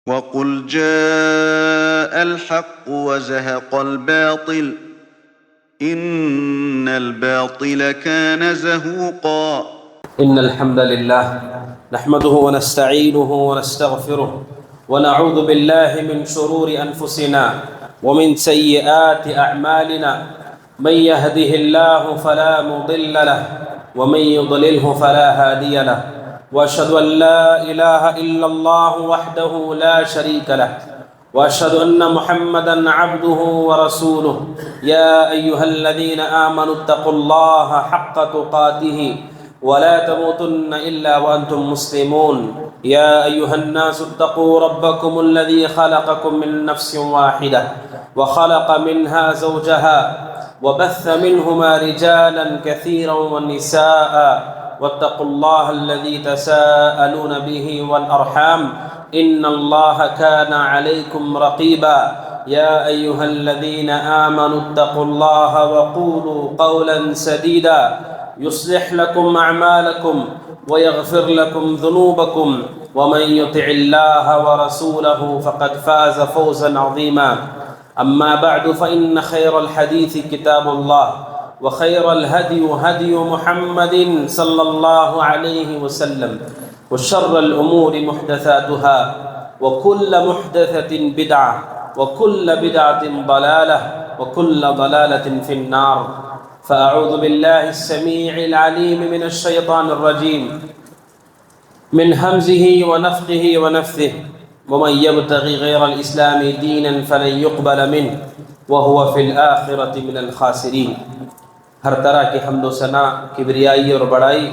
وقل جاء الحق وزهق الباطل إن الباطل كان زهوقا. إن الحمد لله نحمده ونستعينه ونستغفره ونعوذ بالله من شرور أنفسنا ومن سيئات أعمالنا. من يهده الله فلا مضل له ومن يضلله فلا هادي له، وأشهد أن لا إله إلا الله وحده لا شريك له، وأشهد أن محمدًا عبده ورسوله. يا أيها الذين آمنوا اتقوا الله حق تقاته ولا تموتن إلا وأنتم مسلمون. يا أيها الناس اتقوا ربكم الذي خلقكم من نفس واحدة وخلق منها زوجها وبث منهما رجالا كثيرا ونساء، واتقوا الله الذي تساءلون به والأرحام إن الله كان عليكم رقيبا. يا أيها الذين آمنوا اتقوا الله وقولوا قولا سديدا يصلح لكم أعمالكم ويغفر لكم ذنوبكم، ومن يطع الله ورسوله فقد فاز فوزا عظيما. أما بعد فإن خير الحديث كتاب الله، وخير الهدي هدي محمد صلى الله عليه وسلم، وشر الأمور محدثاتها، وكل محدثة بدعة، وكل بدعة ضلالة، وكل ضلالة في النار. فأعوذ بالله السميع العليم من الشيطان الرجيم من همزه ونفخه ونفثه. ومن يبتغي غير الإسلام دينا فلن يقبل منه وهو في الآخرة من الخاسرين. ہر طرح کی حمد و ثنا، کبریائی اور بڑائی،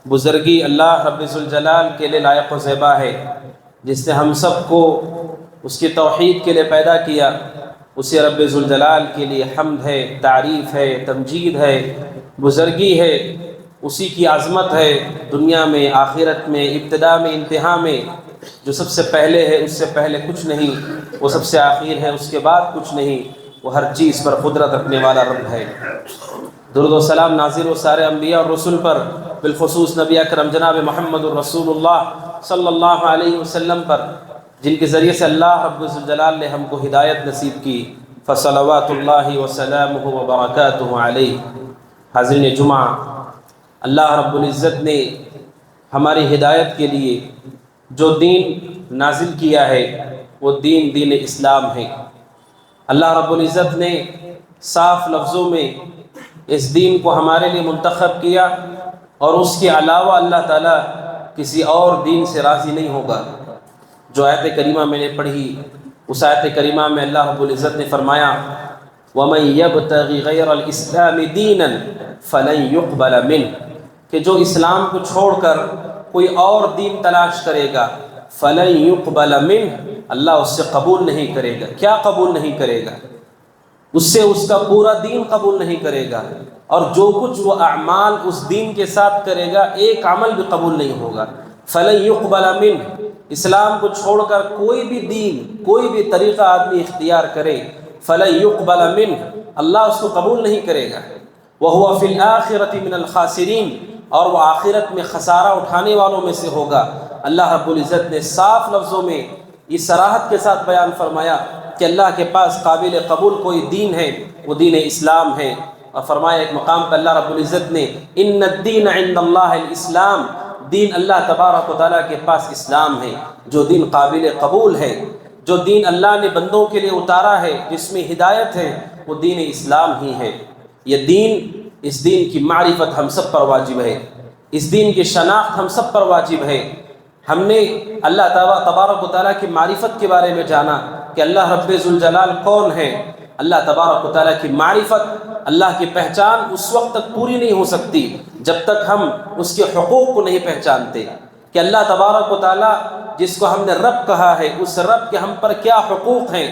بزرگی اللہ رب ذوالجلال کے لیے لائق و زیبا ہے، جس نے ہم سب کو اس کی توحید کے لیے پیدا کیا. اسی رب ذوالجلال کے لیے حمد ہے، تعریف ہے، تمجید ہے، بزرگی ہے. اسی کی عظمت ہے دنیا میں، آخرت میں، ابتدا میں، انتہا میں. جو سب سے پہلے ہے، اس سے پہلے کچھ نہیں، وہ سب سے آخر ہے، اس کے بعد کچھ نہیں. وہ ہر چیز پر قدرت رکھنے والا رب ہے. درود و سلام نازل و سارے انبیاء اور رسول پر، بالخصوص نبی اکرم جناب محمد الرسول اللہ صلی اللہ علیہ وسلم پر، جن کے ذریعے سے اللہ رب الجلال نے ہم کو ہدایت نصیب کی. فصلوات اللہ وسلامہ وبرکاتہ علیہ. حاضرین جمعہ، اللہ رب العزت نے ہماری ہدایت کے لیے جو دین نازل کیا ہے وہ دین اسلام ہے. اللہ رب العزت نے صاف لفظوں میں اس دین کو ہمارے لیے منتخب کیا، اور اس کے علاوہ اللہ تعالیٰ کسی اور دین سے راضی نہیں ہوگا. جو آیت کریمہ میں نے پڑھی، اس آیت کریمہ میں اللہ رب العزت نے فرمایا وَمَن يَبْتَغِ غَيْرَ الْإِسْلَامِ دِينًا فَلَن يُقْبَلَ مِنْهُ، کہ جو اسلام کو چھوڑ کر کوئی اور دین تلاش کرے گا، فَلَن يُقْبَلَ مِنْهُ، اللہ اس سے قبول نہیں کرے گا. کیا قبول نہیں کرے گا؟ اس سے اس کا پورا دین قبول نہیں کرے گا، اور جو کچھ وہ اعمال اس دین کے ساتھ کرے گا، ایک عمل بھی قبول نہیں ہوگا. فَلَن يُقْبَلَ مِنْهُ، اسلام کو چھوڑ کر کوئی بھی دین، کوئی بھی طریقہ آدمی اختیار کرے، فَلَن يُقْبَلَ مِنْهُ، اللہ اس کو قبول نہیں کرے گا. وَهُوَ فِي الْآخِرَةِ مِنَ الْخَاسِرِينَ، اور وہ آخرت میں خسارہ اٹھانے والوں میں سے ہوگا. اللہ رب العزت نے صاف لفظوں میں اس صراحت کے ساتھ بیان فرمایا کہ اللہ کے پاس قابل قبول کوئی دین ہے، وہ دین اسلام ہے. اور فرمایا ایک مقام پر اللہ رب العزت نے ان الدین عند اللہ الاسلام، دین اللہ تبارک و تعالیٰ کے پاس اسلام ہے. جو دین قابل قبول ہے، جو دین اللہ نے بندوں کے لیے اتارا ہے، جس میں ہدایت ہے، وہ دین اسلام ہی ہے. یہ دین، اس دین کی معرفت ہم سب پر واجب ہے، اس دین کی شناخت ہم سب پر واجب ہے. ہم نے اللہ تبارک و تعالیٰ کی معرفت کے بارے میں جانا کہ اللہ رب ذوالجلال کون ہے. اللہ تبارک و تعالیٰ کی معرفت، اللہ کی پہچان اس وقت تک پوری نہیں ہو سکتی جب تک ہم اس کے حقوق کو نہیں پہچانتے کہ اللہ تبارک و تعالیٰ جس کو ہم نے رب کہا ہے، اس رب کے ہم پر کیا حقوق ہیں.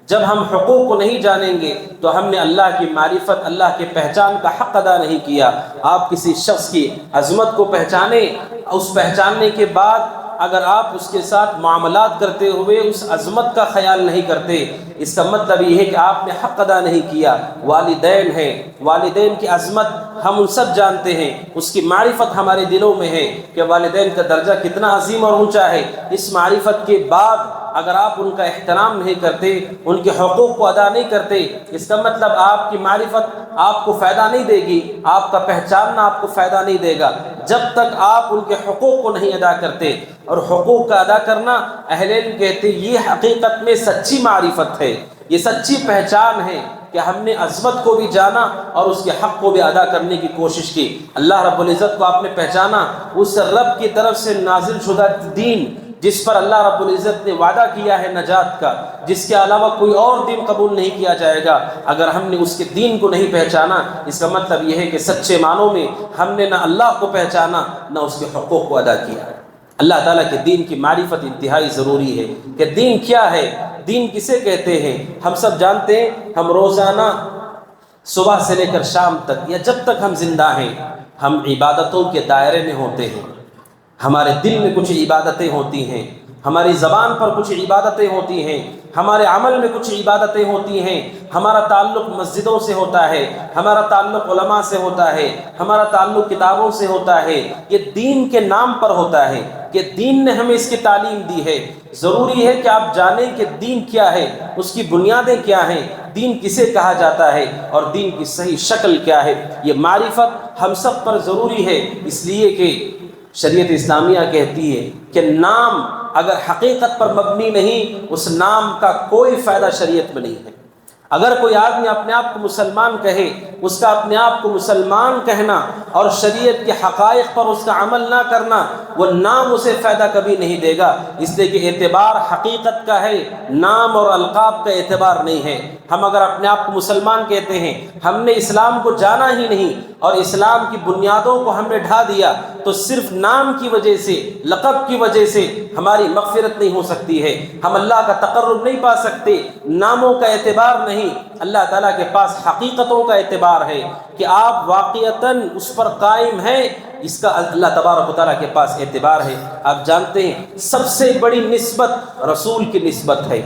جب ہم حقوق کو نہیں جانیں گے تو ہم نے اللہ کی معرفت، اللہ کی پہچان کا حق ادا نہیں کیا. آپ کسی شخص کی عظمت کو پہچانیں، اس پہچاننے کے بعد اگر آپ اس کے ساتھ معاملات کرتے ہوئے اس عظمت کا خیال نہیں کرتے، اس کا مطلب یہ ہے کہ آپ نے حق ادا نہیں کیا. والدین ہیں، والدین کی عظمت ہم ان سب جانتے ہیں، اس کی معرفت ہمارے دلوں میں ہے کہ والدین کا درجہ کتنا عظیم اور اونچا ہے. اس معرفت کے بعد اگر آپ ان کا احترام نہیں کرتے، ان کے حقوق کو ادا نہیں کرتے، اس کا مطلب آپ کی معرفت آپ کو فائدہ نہیں دے گی، آپ کا پہچاننا آپ کو فائدہ نہیں دے گا جب تک آپ ان کے حقوق کو نہیں ادا کرتے۔ اور حقوق کا ادا کرنا اہل علم کہتے ہیں یہ حقیقت میں سچی معرفت ہے، یہ سچی پہچان ہے کہ ہم نے عظمت کو بھی جانا اور اس کے حق کو بھی ادا کرنے کی کوشش کی۔ اللہ رب العزت کو آپ نے پہچانا، اس رب کی طرف سے نازل شدہ دین جس پر اللہ رب العزت نے وعدہ کیا ہے نجات کا، جس کے علاوہ کوئی اور دین قبول نہیں کیا جائے گا، اگر ہم نے اس کے دین کو نہیں پہچانا، اس کا مطلب یہ ہے کہ سچے معنوں میں ہم نے نہ اللہ کو پہچانا نہ اس کے حقوق کو ادا کیا۔ اللہ تعالیٰ کے دین کی معرفت انتہائی ضروری ہے کہ دین کیا ہے، دین کسے کہتے ہیں۔ ہم سب جانتے ہیں، ہم روزانہ صبح سے لے کر شام تک یا جب تک ہم زندہ ہیں ہم عبادتوں کے دائرے میں ہوتے ہیں۔ ہمارے دل میں کچھ عبادتیں ہوتی ہیں، ہماری زبان پر کچھ عبادتیں ہوتی ہیں، ہمارے عمل میں کچھ عبادتیں ہوتی ہیں، ہمارا تعلق مسجدوں سے ہوتا ہے، ہمارا تعلق علماء سے ہوتا ہے، ہمارا تعلق کتابوں سے ہوتا ہے، یہ دین کے نام پر ہوتا ہے کہ دین نے ہمیں اس کی تعلیم دی ہے۔ ضروری ہے کہ آپ جانیں کہ دین کیا ہے، اس کی بنیادیں کیا ہیں، دین کسے کہا جاتا ہے اور دین کی صحیح شکل کیا ہے۔ یہ معرفت ہم سب پر ضروری ہے، اس لیے کہ شریعت اسلامیہ کہتی ہے کہ نام اگر حقیقت پر مبنی نہیں، اس نام کا کوئی فائدہ شریعت میں نہیں ہے۔ اگر کوئی آدمی اپنے آپ کو مسلمان کہے، اس کا اپنے آپ کو مسلمان کہنا اور شریعت کے حقائق پر اس کا عمل نہ کرنا، وہ نام اسے فائدہ کبھی نہیں دے گا، اس لیے کہ اعتبار حقیقت کا ہے، نام اور القاب کا اعتبار نہیں ہے۔ ہم اگر اپنے آپ کو مسلمان کہتے ہیں، ہم نے اسلام کو جانا ہی نہیں اور اسلام کی بنیادوں کو ہم نے ڈھا دیا، تو صرف نام کی وجہ سے، لقب کی وجہ سے ہماری مغفرت نہیں ہو سکتی ہے، ہم اللہ کا تقرب نہیں پا سکتے۔ ناموں کا اعتبار نہیں، اللہ تعالیٰ کے پاس حقیقتوں کا اعتبار ہے کہ آپ واقعتاً اس پر قائم ہیں، اس کا اللہ تبارک و تعالیٰ کے پاس اعتبار ہے۔ آپ جانتے ہیں سب سے بڑی نسبت رسول کی نسبت ہے۔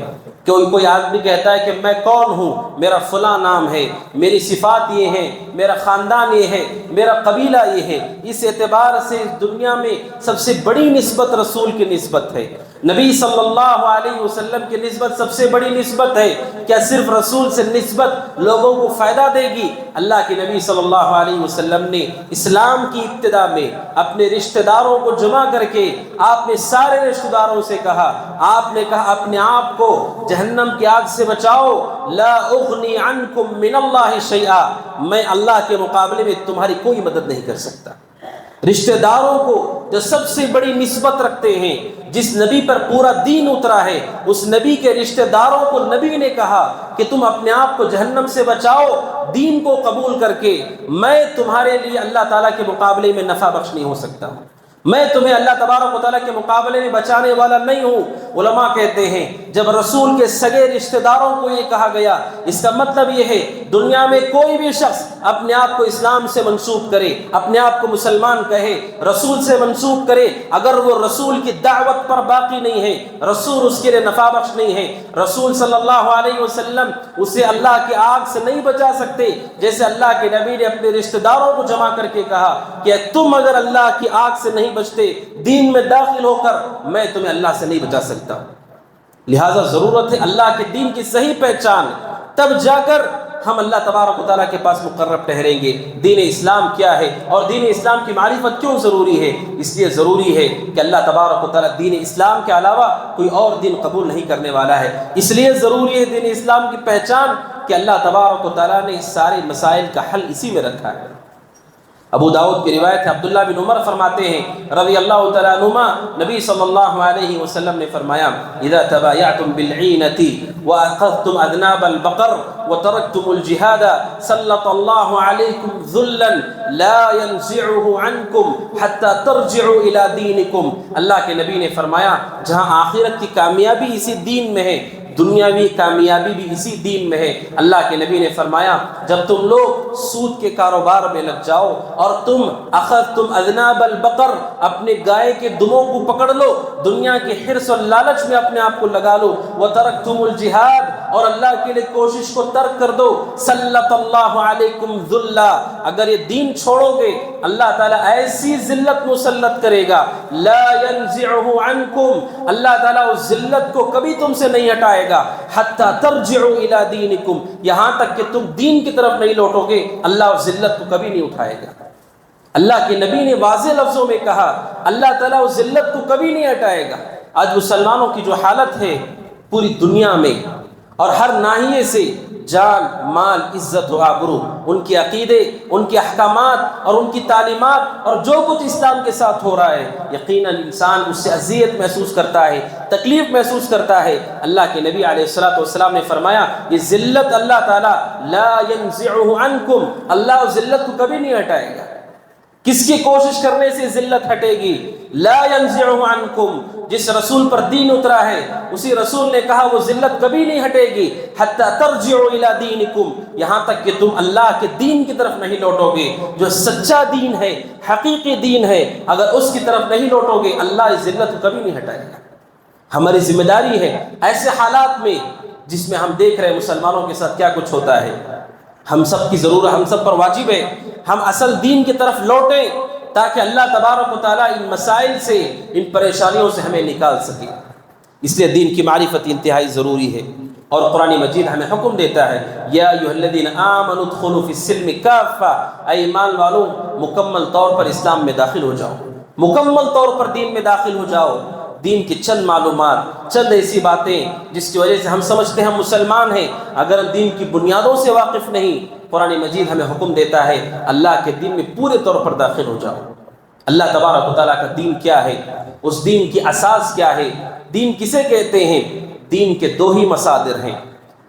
کوئی آدمی کہتا ہے کہ میں کون ہوں، میرا فلاں نام ہے، میری صفات یہ ہیں، میرا خاندان یہ ہے، میرا قبیلہ یہ ہے، اس اعتبار سے اس دنیا میں سب سے بڑی نسبت رسول کی نسبت ہے۔ نبی صلی اللہ علیہ وسلم کی نسبت سب سے بڑی نسبت ہے۔ کیا صرف رسول سے نسبت لوگوں کو فائدہ دے گی؟ اللہ کے نبی صلی اللہ علیہ وسلم نے اسلام کی ابتدا میں اپنے رشتہ داروں کو جمع کر کے آپ نے سارے رشتہ داروں سے کہا، آپ نے کہا اپنے آپ کو جہنم کی آگ سے بچاؤ، لا اغنی عنکم من اللہ شیئا، میں اللہ کے مقابلے میں تمہاری کوئی مدد نہیں کر سکتا۔ رشتہ داروں کو جو سب سے بڑی نسبت رکھتے ہیں، جس نبی پر پورا دین اترا ہے، اس نبی کے رشتہ داروں کو نبی نے کہا کہ تم اپنے آپ کو جہنم سے بچاؤ دین کو قبول کر کے، میں تمہارے لیے اللہ تعالیٰ کے مقابلے میں نفع بخش نہیں ہو سکتا ہوں، میں تمہیں اللہ تبارک و تعالیٰ کے مقابلے میں بچانے والا نہیں ہوں۔ علماء کہتے ہیں جب رسول کے سگے رشتہ داروں کو یہ کہا گیا، اس کا مطلب یہ ہے دنیا میں کوئی بھی شخص اپنے آپ کو اسلام سے منسوب کرے، اپنے آپ کو مسلمان کہے، رسول سے منسوب کرے، اگر وہ رسول کی دعوت پر باقی نہیں ہے، رسول اس کے لیے نفع بخش نہیں ہے، رسول صلی اللہ علیہ وسلم اسے اللہ کی آگ سے نہیں بچا سکتے، جیسے اللہ کے نبی نے اپنے رشتہ داروں کو جمع کر کے کہا کہ تم اگر اللہ کی آگ سے نہیں بچتے، دین میں داخل ہو کر میں تمہیں اللہ سے نہیں بچا سکتا۔ لہٰذا ضرورت ہے اللہ کے دین کی صحیح پہچان، تب جا کر ہم اللہ تبارک و تعالیٰ کے پاس مقرب ٹھہریں گے۔ دین اسلام کیا ہے اور دین اسلام کی معرفت کیوں ضروری ہے؟ اس لیے ضروری ہے کہ اللہ تبارک و تعالیٰ دین اسلام کے علاوہ کوئی اور دین قبول نہیں کرنے والا ہے، اس لیے ضروری ہے دین اسلام کی پہچان کہ اللہ تبارک و تعالیٰ نے اس سارے مسائل کا حل اسی میں رکھا ہے۔ ابو داؤد کی روایت ہے، عبداللہ بن عمر فرماتے ہیں رضی اللہ تعالیٰ عنہما، نبی صلی اللہ علیہ وسلم نے فرمایا اذا تبایعتم بالعینة واخذتم اذناب البقر وتركتم الجهاد سلط الله عليكم ذلا لا ينزعه عنكم حتى ترجعوا الى دينكم۔ اللہ کے نبی نے فرمایا جہاں آخرت کی کامیابی اسی دین میں ہے، دنیاوی کامیابی بھی اسی دین میں ہے۔ اللہ کے نبی نے فرمایا جب تم لوگ سود کے کاروبار میں لگ جاؤ اور تم اخذتم اذناب البقر، اپنے گائے کے دموں کو پکڑ لو، دنیا کے حرص اور لالچ میں اپنے آپ کو لگا لو، وترکتم الجہاد، اور اللہ کے لیے کوشش کو ترک کر دو، سلط اللہ علیکم ذلہ، اگر یہ دین چھوڑو گے اللہ تعالیٰ ایسی ذلت مسلط کرے گا، لا ينزعہ عنکم، اللہ تعالیٰ اس ذلت کو کبھی تم سے نہیں ہٹائے گا، حتی ترجعوا الی دینکم، یہاں تک کہ تم دین کی طرف نہیں لوٹو گے اللہ اس ذلت کو کبھی نہیں اٹھائے گا۔ اللہ کے نبی نے واضح لفظوں میں کہا اللہ تعالیٰ اس ذلت کو کبھی نہیں ہٹائے گا۔ آج مسلمانوں کی جو حالت ہے پوری دنیا میں اور ہر ناحیے سے، جان مال عزت و آبرو، ان کے عقیدے، ان کے احکامات اور ان کی تعلیمات اور جو کچھ اسلام کے ساتھ ہو رہا ہے، یقیناً انسان اس سے اذیت محسوس کرتا ہے، تکلیف محسوس کرتا ہے۔ اللہ کے نبی علیہ الصلوۃ والسلام نے فرمایا یہ ذلت اللہ تعالیٰ لا ينزعہ عنکم، اللہ اس ذلت کو کبھی نہیں ہٹائے گا۔ کس کی کوشش کرنے سے ذلت ہٹے گی؟ لا ينزعہ عنکم، جس رسول پر دین اترا ہے اسی رسول نے کہا وہ ذلت کبھی نہیں ہٹے گی، حتی ترجعوا الی دینکم، یہاں تک کہ تم اللہ کے دین کی طرف نہیں لوٹو گے، جو سچا دین ہے، حقیقی دین ہے، اگر اس کی طرف نہیں لوٹو گے اللہ اس ذلت کو کبھی نہیں ہٹائے گا۔ ہماری ذمہ داری ہے ایسے حالات میں جس میں ہم دیکھ رہے ہیں مسلمانوں کے ساتھ کیا کچھ ہوتا ہے، ہم سب کی ضرورت، ہم سب پر واجب ہے ہم اصل دین کی طرف لوٹیں تاکہ اللہ تبارک و تعالیٰ ان مسائل سے، ان پریشانیوں سے ہمیں نکال سکے۔ اس لیے دین کی معرفت انتہائی ضروری ہے، اور قرآن مجید ہمیں حکم دیتا ہے یا ایھا الذین آمنوا ادخلوا فی السلم کافہ، اے ایمان والو مکمل طور پر اسلام میں داخل ہو جاؤ، مکمل طور پر دین میں داخل ہو جاؤ۔ دین کی چند معلومات، چند ایسی باتیں جس کی وجہ سے ہم سمجھتے ہیں ہم مسلمان ہیں، اگر ہم دین کی بنیادوں سے واقف نہیں، قرآن مجید ہمیں حکم دیتا ہے اللہ کے دین میں پورے طور پر داخل ہو جاؤ۔ اللہ تبارک و تعالیٰ کا دین کیا ہے، اس دین کی اساس کیا ہے، دین کسے کہتے ہیں؟ دین کے دو ہی مصادر ہیں،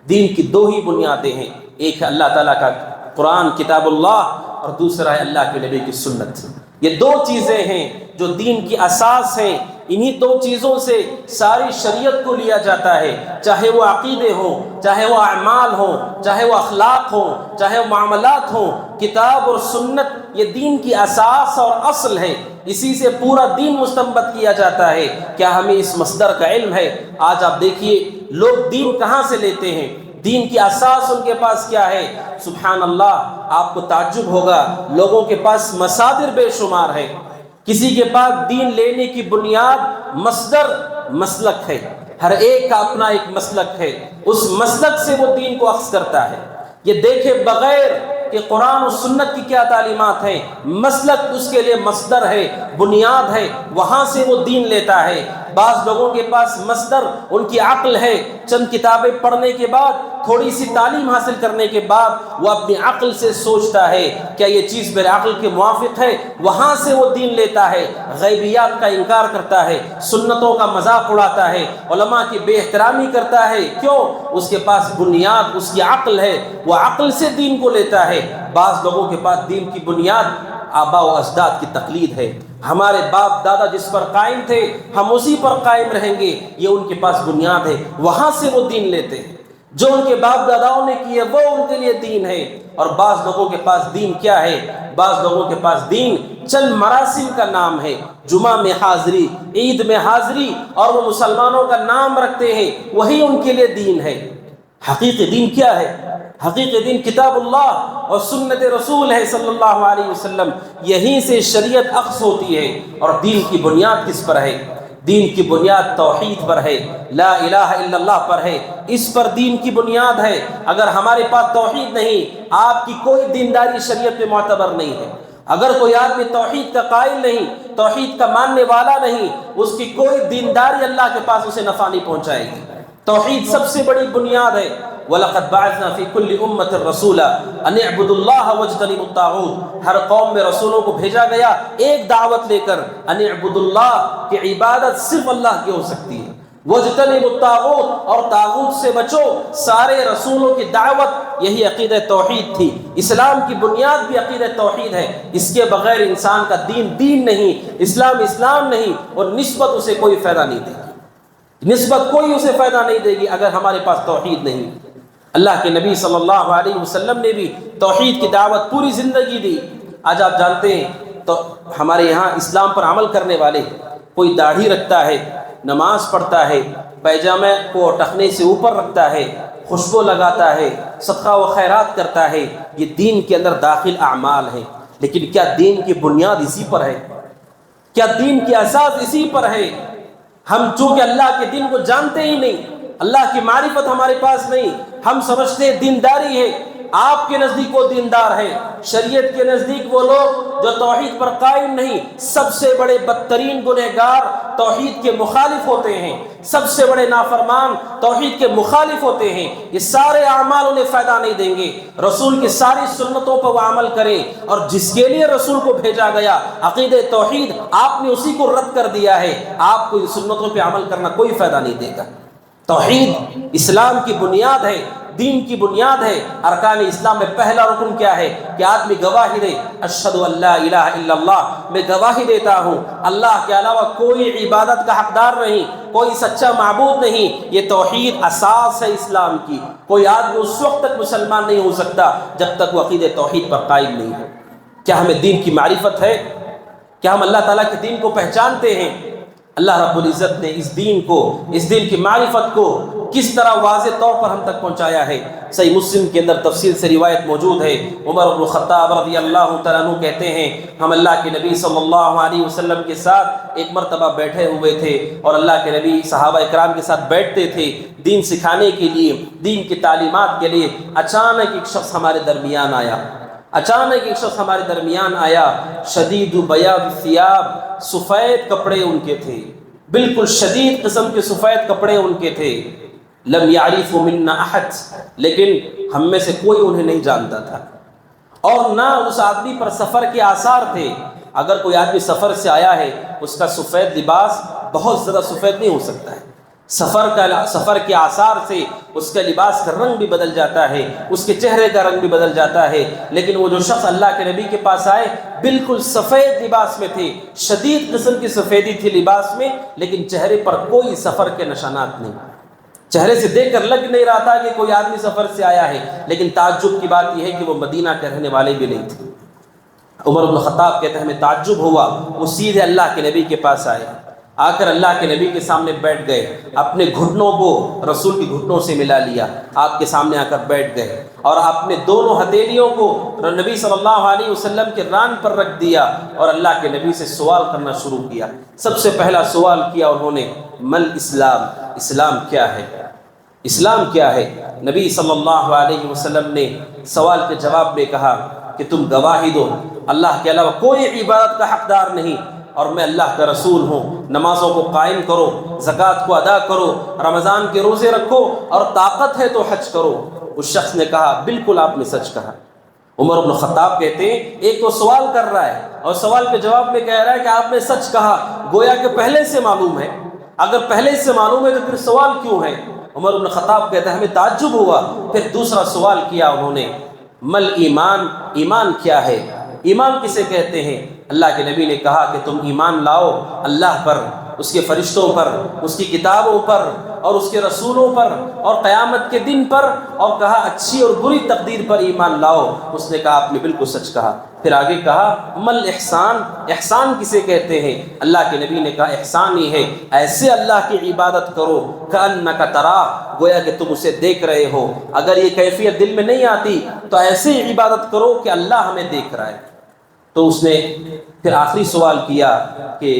دین کی دو ہی بنیادیں ہیں، ایک ہے اللہ تعالیٰ کا قرآن کتاب اللہ، اور دوسرا ہے اللہ کے نبی کی سنت۔ یہ دو چیزیں ہیں جو دین کی اساس ہیں، انہی دو چیزوں سے ساری شریعت کو لیا جاتا ہے، چاہے وہ عقیدے ہوں، چاہے وہ اعمال ہوں، چاہے وہ اخلاق ہوں، چاہے وہ معاملات ہوں۔ کتاب اور سنت یہ دین کی اساس اور اصل ہے، اسی سے پورا دین مستنبط کیا جاتا ہے۔ کیا ہمیں اس مصدر کا علم ہے؟ آج آپ دیکھیے لوگ دین کہاں سے لیتے ہیں، دین کی اساس ان کے پاس کیا ہے؟ سبحان اللہ، آپ کو تعجب ہوگا لوگوں کے پاس مصادر بے شمار ہے، کسی کے پاس دین لینے کی بنیاد مصدر مسلک ہے، ہر ایک کا اپنا ایک مسلک ہے، اس مسلک سے وہ دین کو اخذ کرتا ہے۔ یہ دیکھے بغیر کہ قرآن و سنت کی کیا تعلیمات ہیں، مسلک اس کے لیے مصدر ہے، بنیاد ہے، وہاں سے وہ دین لیتا ہے۔ بعض لوگوں کے پاس مصدر ان کی عقل ہے، چند کتابیں پڑھنے کے بعد، تھوڑی سی تعلیم حاصل کرنے کے بعد وہ اپنی عقل سے سوچتا ہے کیا یہ چیز میرے عقل کے موافق ہے، وہاں سے وہ دین لیتا ہے، غیبیات کا انکار کرتا ہے، سنتوں کا مذاق اڑاتا ہے، علماء کی بے احترامی کرتا ہے۔ کیوں؟ اس کے پاس بنیاد اس کی عقل ہے، وہ عقل سے دین کو لیتا ہے۔ بعض لوگوں کے پاس دین کی بنیاد آباء و اجداد کی تقلید ہے، ہمارے باپ دادا جس پر قائم تھے ہم اسی پر قائم رہیں گے، یہ ان کے پاس بنیاد ہے، وہاں سے وہ دین لیتے ہیں، جو ان کے باپ داداؤں نے کیے وہ ان کے لیے دین ہے۔ اور بعض لوگوں کے پاس دین کیا ہے؟ بعض لوگوں کے پاس دین چند مراسم کا نام ہے، جمعہ میں حاضری، عید میں حاضری، اور وہ مسلمانوں کا نام رکھتے ہیں، وہی ان کے لیے دین ہے۔ حقیقی دین کیا ہے؟ حقیقی دین کتاب اللہ اور سنت رسول ہے صلی اللہ علیہ وسلم، یہیں سے شریعت اخذ ہوتی ہے۔ اور دین کی بنیاد کس پر ہے؟ دین کی بنیاد توحید پر ہے، لا الہ الا اللہ پر ہے، اس پر دین کی بنیاد ہے۔ اگر ہمارے پاس توحید نہیں، آپ کی کوئی دینداری شریعت میں معتبر نہیں ہے۔ اگر کوئی آدمی توحید کا قائل نہیں، توحید کا ماننے والا نہیں، اس کی کوئی دینداری اللہ کے پاس اسے نفع نہیں پہنچائے گی۔ توحید سب سے بڑی بنیاد ہے۔ وَلَقَدْ بَعَثْنَا فِي كُلِّ أُمَّةٍ رَسُولًا أَنِ اعْبُدُوا اللَّهَ وَاجْتَنِبُوا الطَّاغُوتَ، ہر قوم میں رسولوں کو بھیجا گیا ایک دعوت لے کر، أَنِ اعْبُدُوا اللَّهَ، کہ عبادت صرف اللہ کی ہو سکتی ہے، وَاجْتَنِبُوا الطَّاغُوتَ، اور طاغوت سے بچو۔ سارے رسولوں کی دعوت یہی عقیدہ توحید تھی، اسلام کی بنیاد بھی عقیدہ توحید ہے۔ اس کے بغیر انسان کا دین دین نہیں، اسلام اسلام نہیں، اور نسبت اسے کوئی فائدہ نہیں دے گی۔ نسبت کوئی اسے فائدہ نہیں دے گی اگر ہمارے پاس توحید نہیں۔ اللہ کے نبی صلی اللہ علیہ وسلم نے بھی توحید کی دعوت پوری زندگی دی۔ آج آپ جانتے ہیں تو ہمارے یہاں اسلام پر عمل کرنے والے، کوئی داڑھی رکھتا ہے، نماز پڑھتا ہے، پیجامے کو ٹخنے سے اوپر رکھتا ہے، خوشبو لگاتا ہے، صدقہ و خیرات کرتا ہے، یہ دین کے اندر داخل اعمال ہیں۔ لیکن کیا دین کی بنیاد اسی پر ہے؟ کیا دین کی اساس اسی پر ہے؟ ہم چونکہ اللہ کے دین کو جانتے ہی نہیں، اللہ کی معرفت ہمارے پاس نہیں، ہم سمجھتے ہیں دینداری ہے۔ آپ کے نزدیک وہ دیندار ہے، شریعت کے نزدیک وہ لوگ جو توحید پر قائم نہیں، سب سے بڑے بدترین گنہگار توحید کے مخالف ہوتے ہیں، سب سے بڑے نافرمان توحید کے مخالف ہوتے ہیں۔ یہ سارے اعمال انہیں فائدہ نہیں دیں گے۔ رسول کی ساری سنتوں پر وہ عمل کریں، اور جس کے لیے رسول کو بھیجا گیا عقیدہ توحید، آپ نے اسی کو رد کر دیا ہے، آپ کو ان سنتوں پہ عمل کرنا کوئی فائدہ نہیں دے گا۔ توحید اسلام کی بنیاد ہے، دین کی بنیاد ہے۔ ارکان اسلام میں پہلا رکن کیا ہے؟ کہ آدمی گواہی دے، اشہد ان لا الہ الا اللہ، میں گواہی دیتا ہوں اللہ کے علاوہ کوئی عبادت کا حقدار نہیں، کوئی سچا معبود نہیں۔ یہ توحید اساس ہے اسلام کی۔ کوئی آدمی اس وقت تک مسلمان نہیں ہو سکتا جب تک وہ عقیدہ توحید پر قائم نہیں ہے۔ کیا ہمیں دین کی معرفت ہے؟ کیا ہم اللہ تعالیٰ کے دین کو پہچانتے ہیں؟ اللہ رب العزت نے اس دین کو، اس دین کی معرفت کو کس طرح واضح طور پر ہم تک پہنچایا ہے۔ صحیح مسلم کے اندر تفصیل سے روایت موجود ہے۔ عمر بن الخطاب رضی اللہ تعالیٰ عنہ کہتے ہیں، ہم اللہ کے نبی صلی اللہ علیہ وسلم کے ساتھ ایک مرتبہ بیٹھے ہوئے تھے، اور اللہ کے نبی صحابہ اکرام کے ساتھ بیٹھتے تھے دین سکھانے کے لیے، دین کی تعلیمات کے لیے۔ اچانک ایک شخص ہمارے درمیان آیا، شدید بیاض الثیاب، سفید کپڑے ان کے تھے، بالکل شدید قسم کے سفید کپڑے ان کے تھے۔ لم یعرف منا احد، لیکن ہم میں سے کوئی انہیں نہیں جانتا تھا، اور نہ اس آدمی پر سفر کے آثار تھے۔ اگر کوئی آدمی سفر سے آیا ہے، اس کا سفید لباس بہت زیادہ سفید نہیں ہو سکتا ہے، سفر کے آثار سے اس کے لباس کا رنگ بھی بدل جاتا ہے، اس کے چہرے کا رنگ بھی بدل جاتا ہے۔ لیکن وہ جو شخص اللہ کے نبی کے پاس آئے بالکل سفید لباس میں تھے، شدید قسم کی سفیدی تھی لباس میں، لیکن چہرے پر کوئی سفر کے نشانات نہیں، چہرے سے دیکھ کر لگ نہیں رہا تھا کہ کوئی آدمی سفر سے آیا ہے۔ لیکن تعجب کی بات یہ ہے کہ وہ مدینہ کے رہنے والے بھی نہیں تھے۔ عمر بن الخطاب کہتے ہیں ہمیں تعجب ہوا، وہ سیدھے اللہ کے نبی کے پاس آئے، آ کر اللہ کے نبی کے سامنے بیٹھ گئے، اپنے گھٹنوں کو رسول کی گھٹنوں سے ملا لیا، آپ کے سامنے آ کر بیٹھ گئے، اور اپنے دونوں ہتھیلیوں کو نبی صلی اللہ علیہ وسلم کے ران پر رکھ دیا، اور اللہ کے نبی سے سوال کرنا شروع کیا۔ سب سے پہلا سوال کیا انہوں نے، مل اسلام، اسلام کیا ہے؟ اسلام کیا ہے؟ نبی صلی اللہ علیہ وسلم نے سوال کے جواب میں کہا کہ تم گواہی دو اللہ کے علاوہ کوئی عبادت کا حقدار نہیں، اور میں اللہ کا رسول ہوں، نمازوں کو قائم کرو، زکوٰۃ کو ادا کرو، رمضان کے روزے رکھو، اور طاقت ہے تو حج کرو۔ اس شخص نے کہا بالکل آپ نے سچ کہا۔ عمر بن الخطاب کہتے ہیں ایک تو سوال کر رہا ہے، اور سوال کے جواب میں کہہ رہا ہے کہ آپ نے سچ کہا، گویا کہ پہلے سے معلوم ہے۔ اگر پہلے سے معلوم ہے تو پھر سوال کیوں ہے؟ عمر بن الخطاب کہتے ہیں ہمیں تعجب ہوا۔ پھر دوسرا سوال کیا انہوں نے، مل ایمان، ایمان کیا ہے؟ ایمان کسے کہتے ہیں؟ اللہ کے نبی نے کہا کہ تم ایمان لاؤ اللہ پر، اس کے فرشتوں پر، اس کی کتابوں پر، اور اس کے رسولوں پر، اور قیامت کے دن پر، اور کہا اچھی اور بری تقدیر پر ایمان لاؤ۔ اس نے کہا آپ نے بالکل سچ کہا۔ پھر آگے کہا مل احسان، احسان کسے کہتے ہیں؟ اللہ کے نبی نے کہا احسان ہی ہے ایسے اللہ کی عبادت کرو کأنک تراہ، گویا کہ تم اسے دیکھ رہے ہو۔ اگر یہ کیفیت دل میں نہیں آتی تو ایسے ہی عبادت کرو کہ اللہ ہمیں دیکھ رہا ہے۔ تو اس نے پھر آخری سوال کیا کہ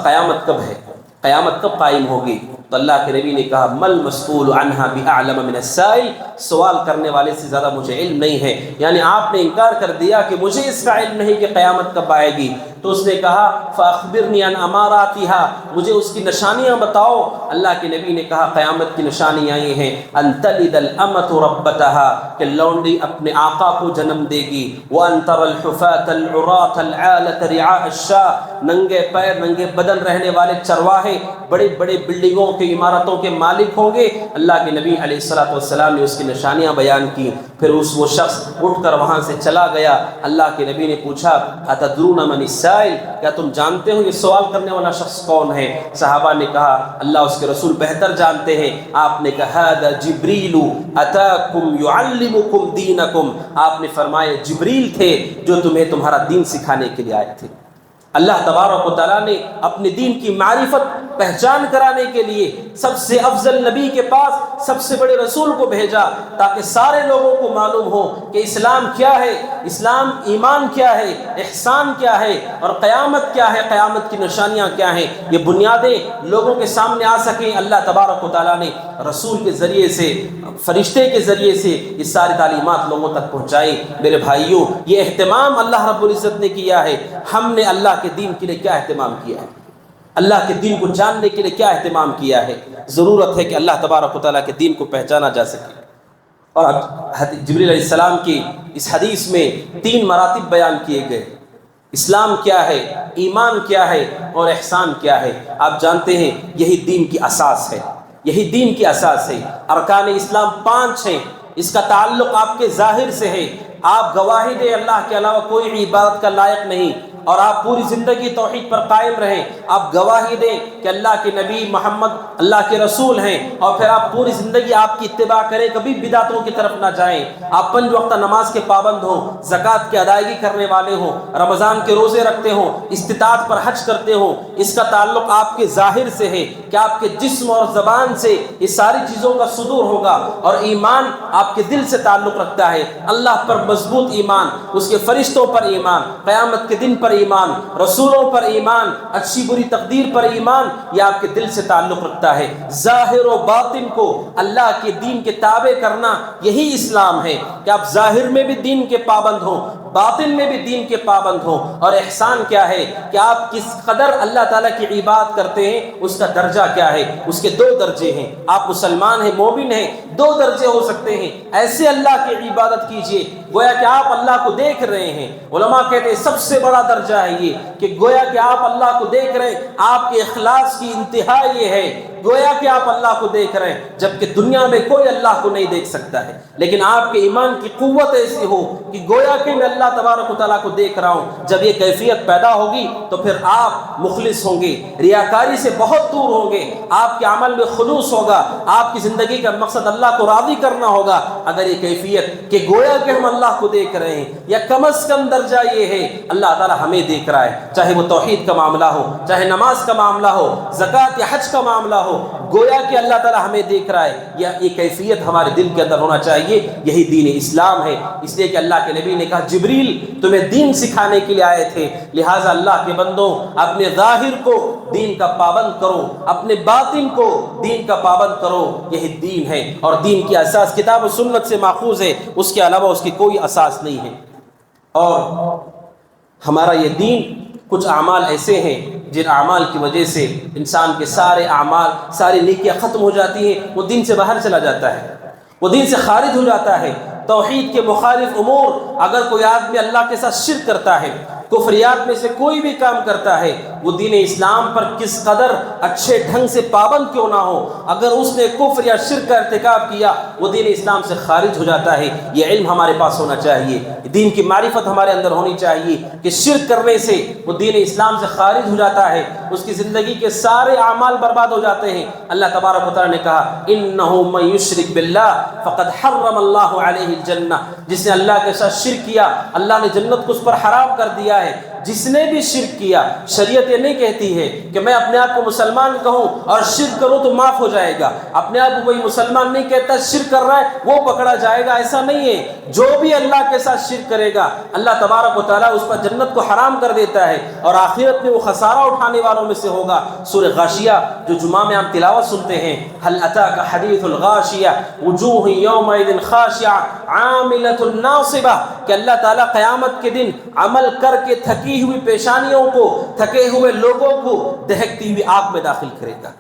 قیامت کب ہے، قیامت کب قائم ہوگی؟ تو اللہ کے نبی نے کہا مل مسئول عنہا بأعلم من السائل، سوال کرنے والے سے زیادہ مجھے علم نہیں ہے۔ یعنی آپ نے انکار کر دیا کہ مجھے اس کا علم نہیں کہ قیامت کب آئے گی۔ تو اس نے کہا فاخبرنی عن اماراتھا، مجھے اس کی نشانیاں بتاؤ۔ اللہ کے نبی نے کہا قیامت کی نشانیاں یہ ہیں، ان تلد الامۃ ربتها، کہ لونڈی اپنے آقا کو جنم دے گی، وان ترى الحفاة العراة العالة رعاء الشاة، ننگے پیر ننگے بدن رہنے والے چرواہے بڑے بڑے بلڈنگوں کے عمارتوں کے مالک ہوں گے۔ اللہ کے نبی علیہ الصلوۃ والسلام نے اس کی نشانیاں بیان کی۔ پھر وہ شخص اٹھ کر وہاں سے چلا گیا۔ اللہ کے نبی نے پوچھا اتدرون من السائل، مسائل، کیا تم جانتے ہو یہ سوال کرنے والا شخص کون ہے؟ صحابہ نے کہا اللہ اس کے رسول بہتر جانتے ہیں۔ آپ نے کہا ھذا جبریل اتاکم یعلمکم دینکم، آپ نے فرمایا جبریل تھے جو تمہیں تمہارا دین سکھانے کے لیے آئے تھے۔ اللہ تبارک و تعالیٰ نے اپنے دین کی معرفت پہچان کرانے کے لیے سب سے افضل نبی کے پاس سب سے بڑے رسول کو بھیجا، تاکہ سارے لوگوں کو معلوم ہو کہ اسلام کیا ہے، اسلام ایمان کیا ہے، احسان کیا ہے، اور قیامت کیا ہے، قیامت کی نشانیاں کیا ہیں۔ یہ بنیادیں لوگوں کے سامنے آ سکیں، اللہ تبارک و تعالیٰ نے رسول کے ذریعے سے، فرشتے کے ذریعے سے یہ ساری تعلیمات لوگوں تک پہنچائی۔ میرے بھائیوں، یہ اہتمام اللہ رب العزت نے کیا ہے۔ ہم نے اللہ کے دین کے لیے کیا اہتمام کیا ہے؟ اللہ کے دین کو جاننے کے لیے کیا اہتمام کیا ہے؟ ضرورت ہے کہ اللہ تبارک و تعالیٰ کے دین کو پہچانا جا سکے۔ اور جبریل علیہ السلام کی اس حدیث میں 3 مراتب بیان کیے گئے۔ اسلام کیا ہے، ایمان کیا ہے، اور احسان کیا ہے۔ آپ جانتے ہیں یہی دین کی اساس ہے، یہی دین کی اساس ہے۔ ارکان اسلام 5 ہیں، اس کا تعلق آپ کے ظاہر سے ہے۔ آپ گواہی دیں اللہ کے علاوہ کوئی عبادت کا لائق نہیں، اور آپ پوری زندگی توحید پر قائم رہیں۔ آپ گواہی دیں کہ اللہ کے نبی محمد اللہ کے رسول ہیں، اور پھر آپ پوری زندگی آپ کی اتباع کریں، کبھی بدعتوں کی طرف نہ جائیں۔ آپ 5 وقتہ نماز کے پابند ہوں، زکوٰۃ کی ادائیگی کرنے والے ہوں، رمضان کے روزے رکھتے ہوں، استطاعت پر حج کرتے ہوں۔ اس کا تعلق آپ کے ظاہر سے ہے کہ آپ کے جسم اور زبان سے یہ ساری چیزوں کا صدور ہوگا، اور ایمان آپ کے دل سے تعلق رکھتا ہے۔ اللہ پر مضبوط ایمان، اس کے فرشتوں پر ایمان، قیامت کے دن پر ایمان، رسولوں پر ایمان، اچھی بری تقدیر پر ایمان، یہ آپ کے دل سے تعلق رکھتا ہے۔ ظاہر و باطن کو اللہ کے دین کے تابع کرنا، یہی اسلام ہے کہ آپ ظاہر میں بھی دین کے پابند ہوں، باطن میں بھی دین کے پابند ہوں۔ اور احسان کیا ہے کہ آپ کس قدر اللہ تعالیٰ کی عبادت کرتے ہیں، اس کا درجہ کیا ہے۔ اس کے 2 درجے ہیں۔ آپ مسلمان ہیں، مومن ہیں، 2 درجے ہو سکتے ہیں۔ ایسے اللہ کی عبادت کیجئے گویا کہ آپ اللہ کو دیکھ رہے ہیں۔ علماء کہتے ہیں سب سے بڑا درجہ ہے یہ کہ گویا کہ آپ اللہ کو دیکھ رہے ہیں۔ آپ کے اخلاص کی انتہا یہ ہے گویا کہ آپ اللہ کو دیکھ رہے ہیں، جبکہ دنیا میں کوئی اللہ کو نہیں دیکھ سکتا ہے، لیکن آپ کے ایمان کی قوت ایسی ہو کہ گویا کہ میں اللہ تبارک و تعالیٰ کو دیکھ رہا ہوں۔ جب یہ کیفیت پیدا ہوگی تو پھر آپ مخلص ہوں گے، ریاکاری سے بہت دور ہوں گے، آپ کے عمل میں خلوص ہوگا، آپ کی زندگی کا مقصد اللہ کو راضی کرنا ہوگا۔ اگر یہ کیفیت کہ گویا کہ ہم اللہ کو دیکھ رہے ہیں، یا کم از کم درجہ یہ ہے اللہ تعالیٰ ہمیں دیکھ رہا ہے، چاہے وہ توحید کا معاملہ ہو، چاہے نماز کا معاملہ ہو، زکوٰۃ یا حج کا معاملہ ہو، گویا کہ اللہ تعالیٰ ہمیں دیکھ رہا ہے، یا یہ کیفیت ہمارے دل کے اندر ہونا چاہیے۔ یہی دین اسلام ہے۔ اس لیے کہ اللہ کے نبی نے کہا جبریل تمہیں دین سکھانے کے لیے آئے تھے، لہٰذا اللہ کے بندوں اپنے ظاہر کو دین کا پابند کرو، اپنے باطن کو دین کا پابند کرو۔ یہی دین ہے، اور دین کی اساس کتاب و سنت سے ماخوذ ہے، اس کے علاوہ اس کی کوئی اساس نہیں ہے۔ اور ہمارا یہ دین کچھ اعمال ایسے ہیں جن اعمال کی وجہ سے انسان کے سارے اعمال، ساری نیکیاں ختم ہو جاتی ہیں، وہ دین سے باہر چلا جاتا ہے، وہ دین سے خارج ہو جاتا ہے۔ توحید کے مخالف امور، اگر کوئی آدمی اللہ کے ساتھ شرک کرتا ہے، کفریات میں سے کوئی بھی کام کرتا ہے، وہ دین اسلام پر کس قدر اچھے ڈھنگ سے پابند کیوں نہ ہو، اگر اس نے کفر یا شرک کا ارتکاب کیا، وہ دین اسلام سے خارج ہو جاتا ہے۔ یہ علم ہمارے پاس ہونا چاہیے، دین کی معرفت ہمارے اندر ہونی چاہیے کہ شرک کرنے سے وہ دین اسلام سے خارج ہو جاتا ہے، اس کی زندگی کے سارے اعمال برباد ہو جاتے ہیں۔ اللہ تبارک و تعالیٰ نے کہا انہ من یشرک باللہ فقد حرم اللہ علیہ الجنہ، جس نے اللہ کے ساتھ شرک کیا اللہ نے جنت کو اس پر حرام کر دیا ہے۔ جس نے بھی شرک کیا، شریعت یہ نہیں کہتی ہے کہ میں اپنے آپ کو مسلمان کہوں اور شرک کروں تو معاف ہو جائے گا، اپنے آپ کو کوئی مسلمان نہیں کہتا شرک کر رہا ہے وہ پکڑا جائے گا، ایسا نہیں ہے۔ جو بھی اللہ کے ساتھ شرک کرے گا اللہ تبارک و تعالیٰ اس پر جنت کو حرام کر دیتا ہے، اور آخرت میں وہ خسارہ اٹھانے والوں میں سے ہوگا۔ سورہ غاشیہ جو جمعہ میں ہم تلاوت سنتے ہیں، هل اتاک حدیث الغاشیہ وجوہ یومئذ خاشعہ عاملۃ ناصبہ، کہ اللہ تعالیٰ قیامت کے دن عمل کر کے تھکی ہوئی پیشانیوں کو، تھکے ہوئے لوگوں کو دہکتی ہوئی آگ میں داخل کرے گا۔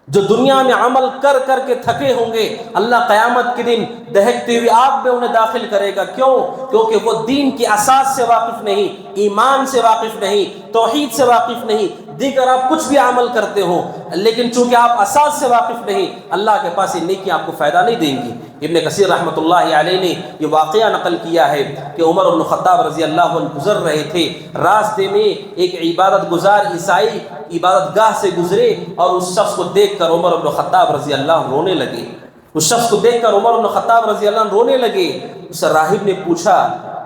جو دنیا میں عمل کر کر کے تھکے ہوں گے، اللہ قیامت کے دن دہکتی ہوئی آگ میں انہیں داخل کرے گا۔ کیوں؟ کیونکہ وہ دین کی اساس سے واقف نہیں، ایمان سے واقف نہیں، توحید سے واقف نہیں، دیگر آپ کچھ بھی عمل کرتے ہوں، لیکن چونکہ آپ اساس سے واقف نہیں، اللہ کے پاس یہ نیکیاں آپ کو فائدہ نہیں دیں گی۔ ابن کثیر رحمۃ اللہ علیہ نے یہ واقعہ نقل کیا ہے کہ عمر بن خطاب رضی اللہ عنہ گزر رہے تھے، راستے میں ایک عبادت گزار عیسائی عبادت گاہ سے گزرے اور اس شخص کو دیکھ کر عمر بن خطاب رضی اللہ عنہ رونے لگے۔ اس شخص کو دیکھ کر عمر بن خطاب رضی اللہ عنہ رونے لگے۔ اس راہب نے پوچھا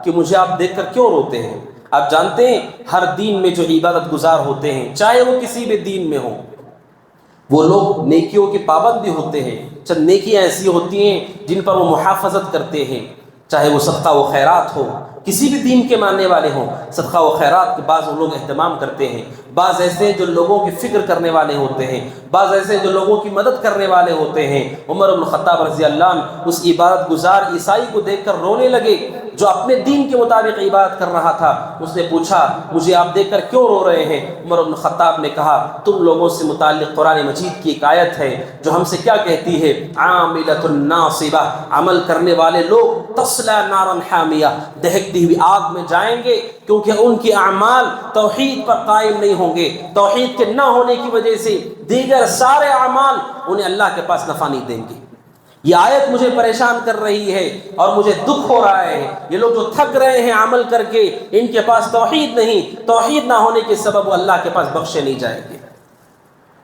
کہ مجھے آپ دیکھ کر کیوں روتے ہیں؟ آپ جانتے ہیں ہر دین میں جو عبادت گزار ہوتے ہیں، چاہے وہ کسی بھی دین میں ہوں، وہ لوگ نیکیوں کے پابند بھی ہوتے ہیں۔ چند نیکیاں ایسی ہوتی ہیں جن پر وہ محافظت کرتے ہیں، چاہے وہ صدقہ و خیرات ہو، کسی بھی دین کے ماننے والے ہوں، صدقہ و خیرات کے بعض لوگ اہتمام کرتے ہیں، بعض ایسے ہیں جو لوگوں کی فکر کرنے والے ہوتے ہیں، بعض ایسے ہیں جو لوگوں کی مدد کرنے والے ہوتے ہیں۔ عمر بن خطاب رضی اللہ عنہ اس عبادت گزار عیسائی کو دیکھ کر رونے لگے جو اپنے دین کے مطابق عبادت کر رہا تھا۔ اس نے پوچھا مجھے آپ دیکھ کر کیوں رو رہے ہیں؟ عمر بن خطاب نے کہا تم لوگوں سے متعلق قرآن مجید کی ایک آیت ہے جو ہم سے کیا کہتی ہے، عاملۃ ناصبہ، عمل کرنے والے لوگ تصلی نارا حامیہ، دہکتی ہوئی آگ میں جائیں گے، کیونکہ ان کے اعمال توحید پر قائم نہیں ہوں گے۔ توحید کے نہ ہونے کی وجہ سے دیگر سارے اعمال انہیں اللہ کے پاس نفع نہیں دیں گے۔ یہ آیت مجھے پریشان کر رہی ہے اور مجھے دکھ ہو رہا ہے، یہ لوگ جو تھک رہے ہیں عمل کر کے، ان کے پاس توحید نہیں، توحید نہ ہونے کے سبب وہ اللہ کے پاس بخشے نہیں جائیں گے۔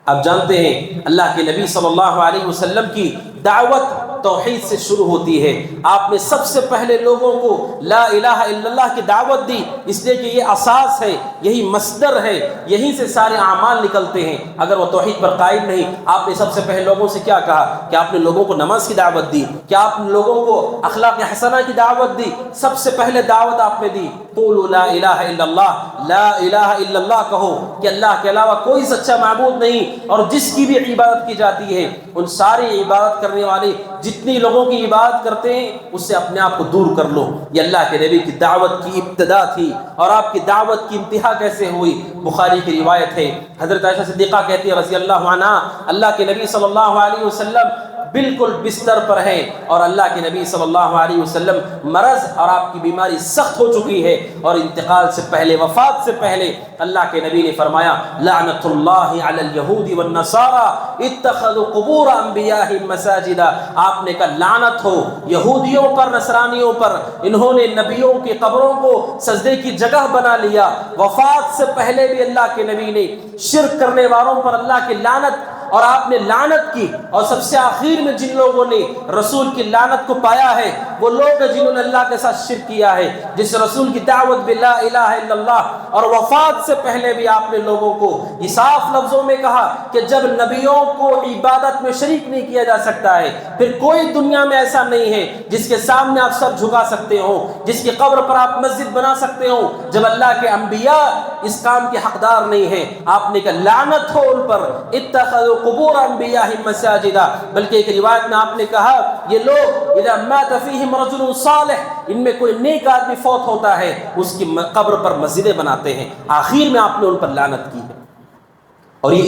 آپ جانتے ہیں اللہ کے نبی صلی اللہ علیہ وسلم کی دعوت توحید سے شروع ہوتی ہے۔ آپ نے سب سے پہلے لوگوں کو لا الہ الا اللہ کی دعوت دی، اس لیے کہ یہ اساس ہے، یہی مصدر ہے، یہیں سے سارے اعمال نکلتے ہیں۔ اگر وہ توحید پر قائم نہیں، آپ نے سب سے پہلے لوگوں سے کیا کہا کہ آپ نے لوگوں کو نماز کی دعوت دی، کیا آپ نے لوگوں کو اخلاق حسنہ کی دعوت دی؟ سب سے پہلے دعوت آپ نے دی قولوا لا الہ الا اللہ، لا الہ الا اللہ کہو کہ اللہ کے علاوہ کوئی سچا معبود نہیں، اور جس کی بھی عبادت کی جاتی ہے ان ساری عبادت کرنے والے جتنی لوگوں کی عبادت کرتے ہیں اس سے اپنے آپ کو دور کر لو۔ یہ اللہ کے نبی کی دعوت کی ابتدا تھی۔ اور آپ کی دعوت کی انتہا کیسے ہوئی؟ بخاری کی روایت ہے، حضرت عائشہ صدیقہ کہتی ہے رضی اللہ عنہا، اللہ کے نبی صلی اللہ علیہ وسلم بالکل بستر پر ہیں اور اللہ کے نبی صلی اللہ علیہ وسلم مرض اور آپ کی بیماری سخت ہو چکی ہے، اور انتقال سے پہلے، وفات سے پہلے اللہ کے نبی نے فرمایا لعنت اللہ علی الیہود والنصارى اتخذوا قبور انبیائہم مساجدا۔ آپ نے کہا لعنت ہو یہودیوں پر، نصرانیوں پر، انہوں نے نبیوں کی قبروں کو سجدے کی جگہ بنا لیا۔ وفات سے پہلے بھی اللہ کے نبی نے شرک کرنے والوں پر اللہ کی لعنت، اور آپ نے لعنت کی، اور سب سے آخر میں جن لوگوں نے رسول کی لعنت کو پایا ہے وہ لوگ جنہوں نے اللہ کے ساتھ شرک کیا ہے۔ جس رسول کی دعوت بلا الہ الا اللہ، اور وفات سے پہلے بھی آپ نے لوگوں کو یہ صاف لفظوں میں کہا کہ جب نبیوں کو عبادت میں شریک نہیں کیا جا سکتا ہے، پھر کوئی دنیا میں ایسا نہیں ہے جس کے سامنے آپ سر جھکا سکتے ہو، جس کی قبر پر آپ مسجد بنا سکتے ہو، جب اللہ کے انبیاء اس کام کے حقدار نہیں ہیں۔ آپ نے کہا لعنت ہو ان پر، اتخذوا قبور انبیائہم مساجدا۔ بلکہ ایک روایت میں آپ نے کہا یہ لوگ اذا مات فیہم رجل صالح، ان میں کوئی نیک آدمی فوت ہوتا ہے اس کی قبر پر مسجدیں بناتے ہیں۔ آخر میں آپ نے ان پر لعنت کی ہے۔ اور یہ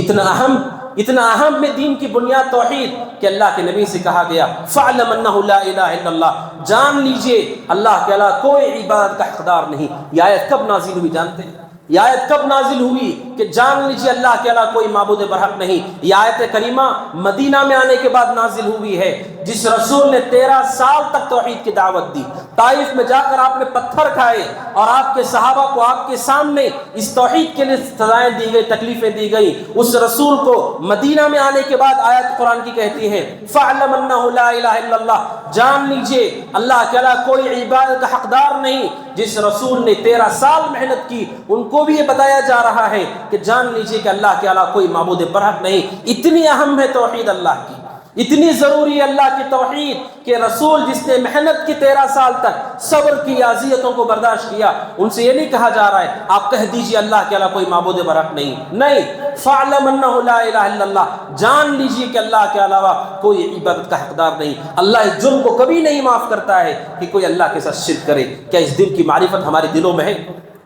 اتنا اہم میں دین کی بنیاد توحید کہ اللہ کے نبی سے کہا گیا فَعْلَمْ أَنَّهُ لَا إِلَهَ إِلَّا اللَّهُ، جان لیجئے اللہ کے علاوہ کوئی عبادت کا حقدار نہیں۔ یہ آیت کب نازل ہوئی جانتے ہیں؟ یہ آیت کب نازل ہوئی کہ جان لیجئے اللہ کے علاوہ کوئی معبود برحق نہیں؟ یہ آیت کریمہ مدینہ میں آنے کے بعد نازل ہوئی ہے۔ جس رسول نے 13 سال تک توحید کی دعوت دی، طائف میں جا کر آپ نے پتھر کھائے اور آپ کے صحابہ کو آپ کے سامنے اس توحید کے لیے سزائیں دی گئی، تکلیفیں دی گئی، اس رسول کو مدینہ میں آنے کے بعد آیت قرآن کی کہتی ہے فَعْلَمْ أَنَّهُ لَا إِلَهَ إِلَّا اللَّهُ، جان لیجئے اللہ کے علاوہ کوئی عبادت کا حقدار نہیں۔ جس رسول نے 13 سال محنت کی ان کو بھی یہ بتایا جا رہا ہے کہ جان لیجئے کہ اللہ کے علاوہ کوئی معبود برحق نہیں۔ اتنی اہم ہے توحید اللہ کی، اتنی ضروری ہے اللہ کی توحید کہ رسول جس نے محنت کی 13 سال تک، صبر کی، اذیتوں کو برداشت کیا، ان سے یہ نہیں کہا جا رہا ہے آپ کہہ دیجئے اللہ کے علاوہ کوئی معبود برحق نہیں۔ فَعْلَمْ أَنَّهُ لَا إِلَهَ إِلَّا اللَّهُ، جان لیجئے کہ اللہ کے علاوہ کوئی عبادت کا حقدار نہیں۔ اللہ اس جرم کو کبھی نہیں معاف کرتا ہے کہ کوئی اللہ کے ساتھ شرک کرے۔ کیا اس دل کی معرفت ہمارے دلوں میں ہے؟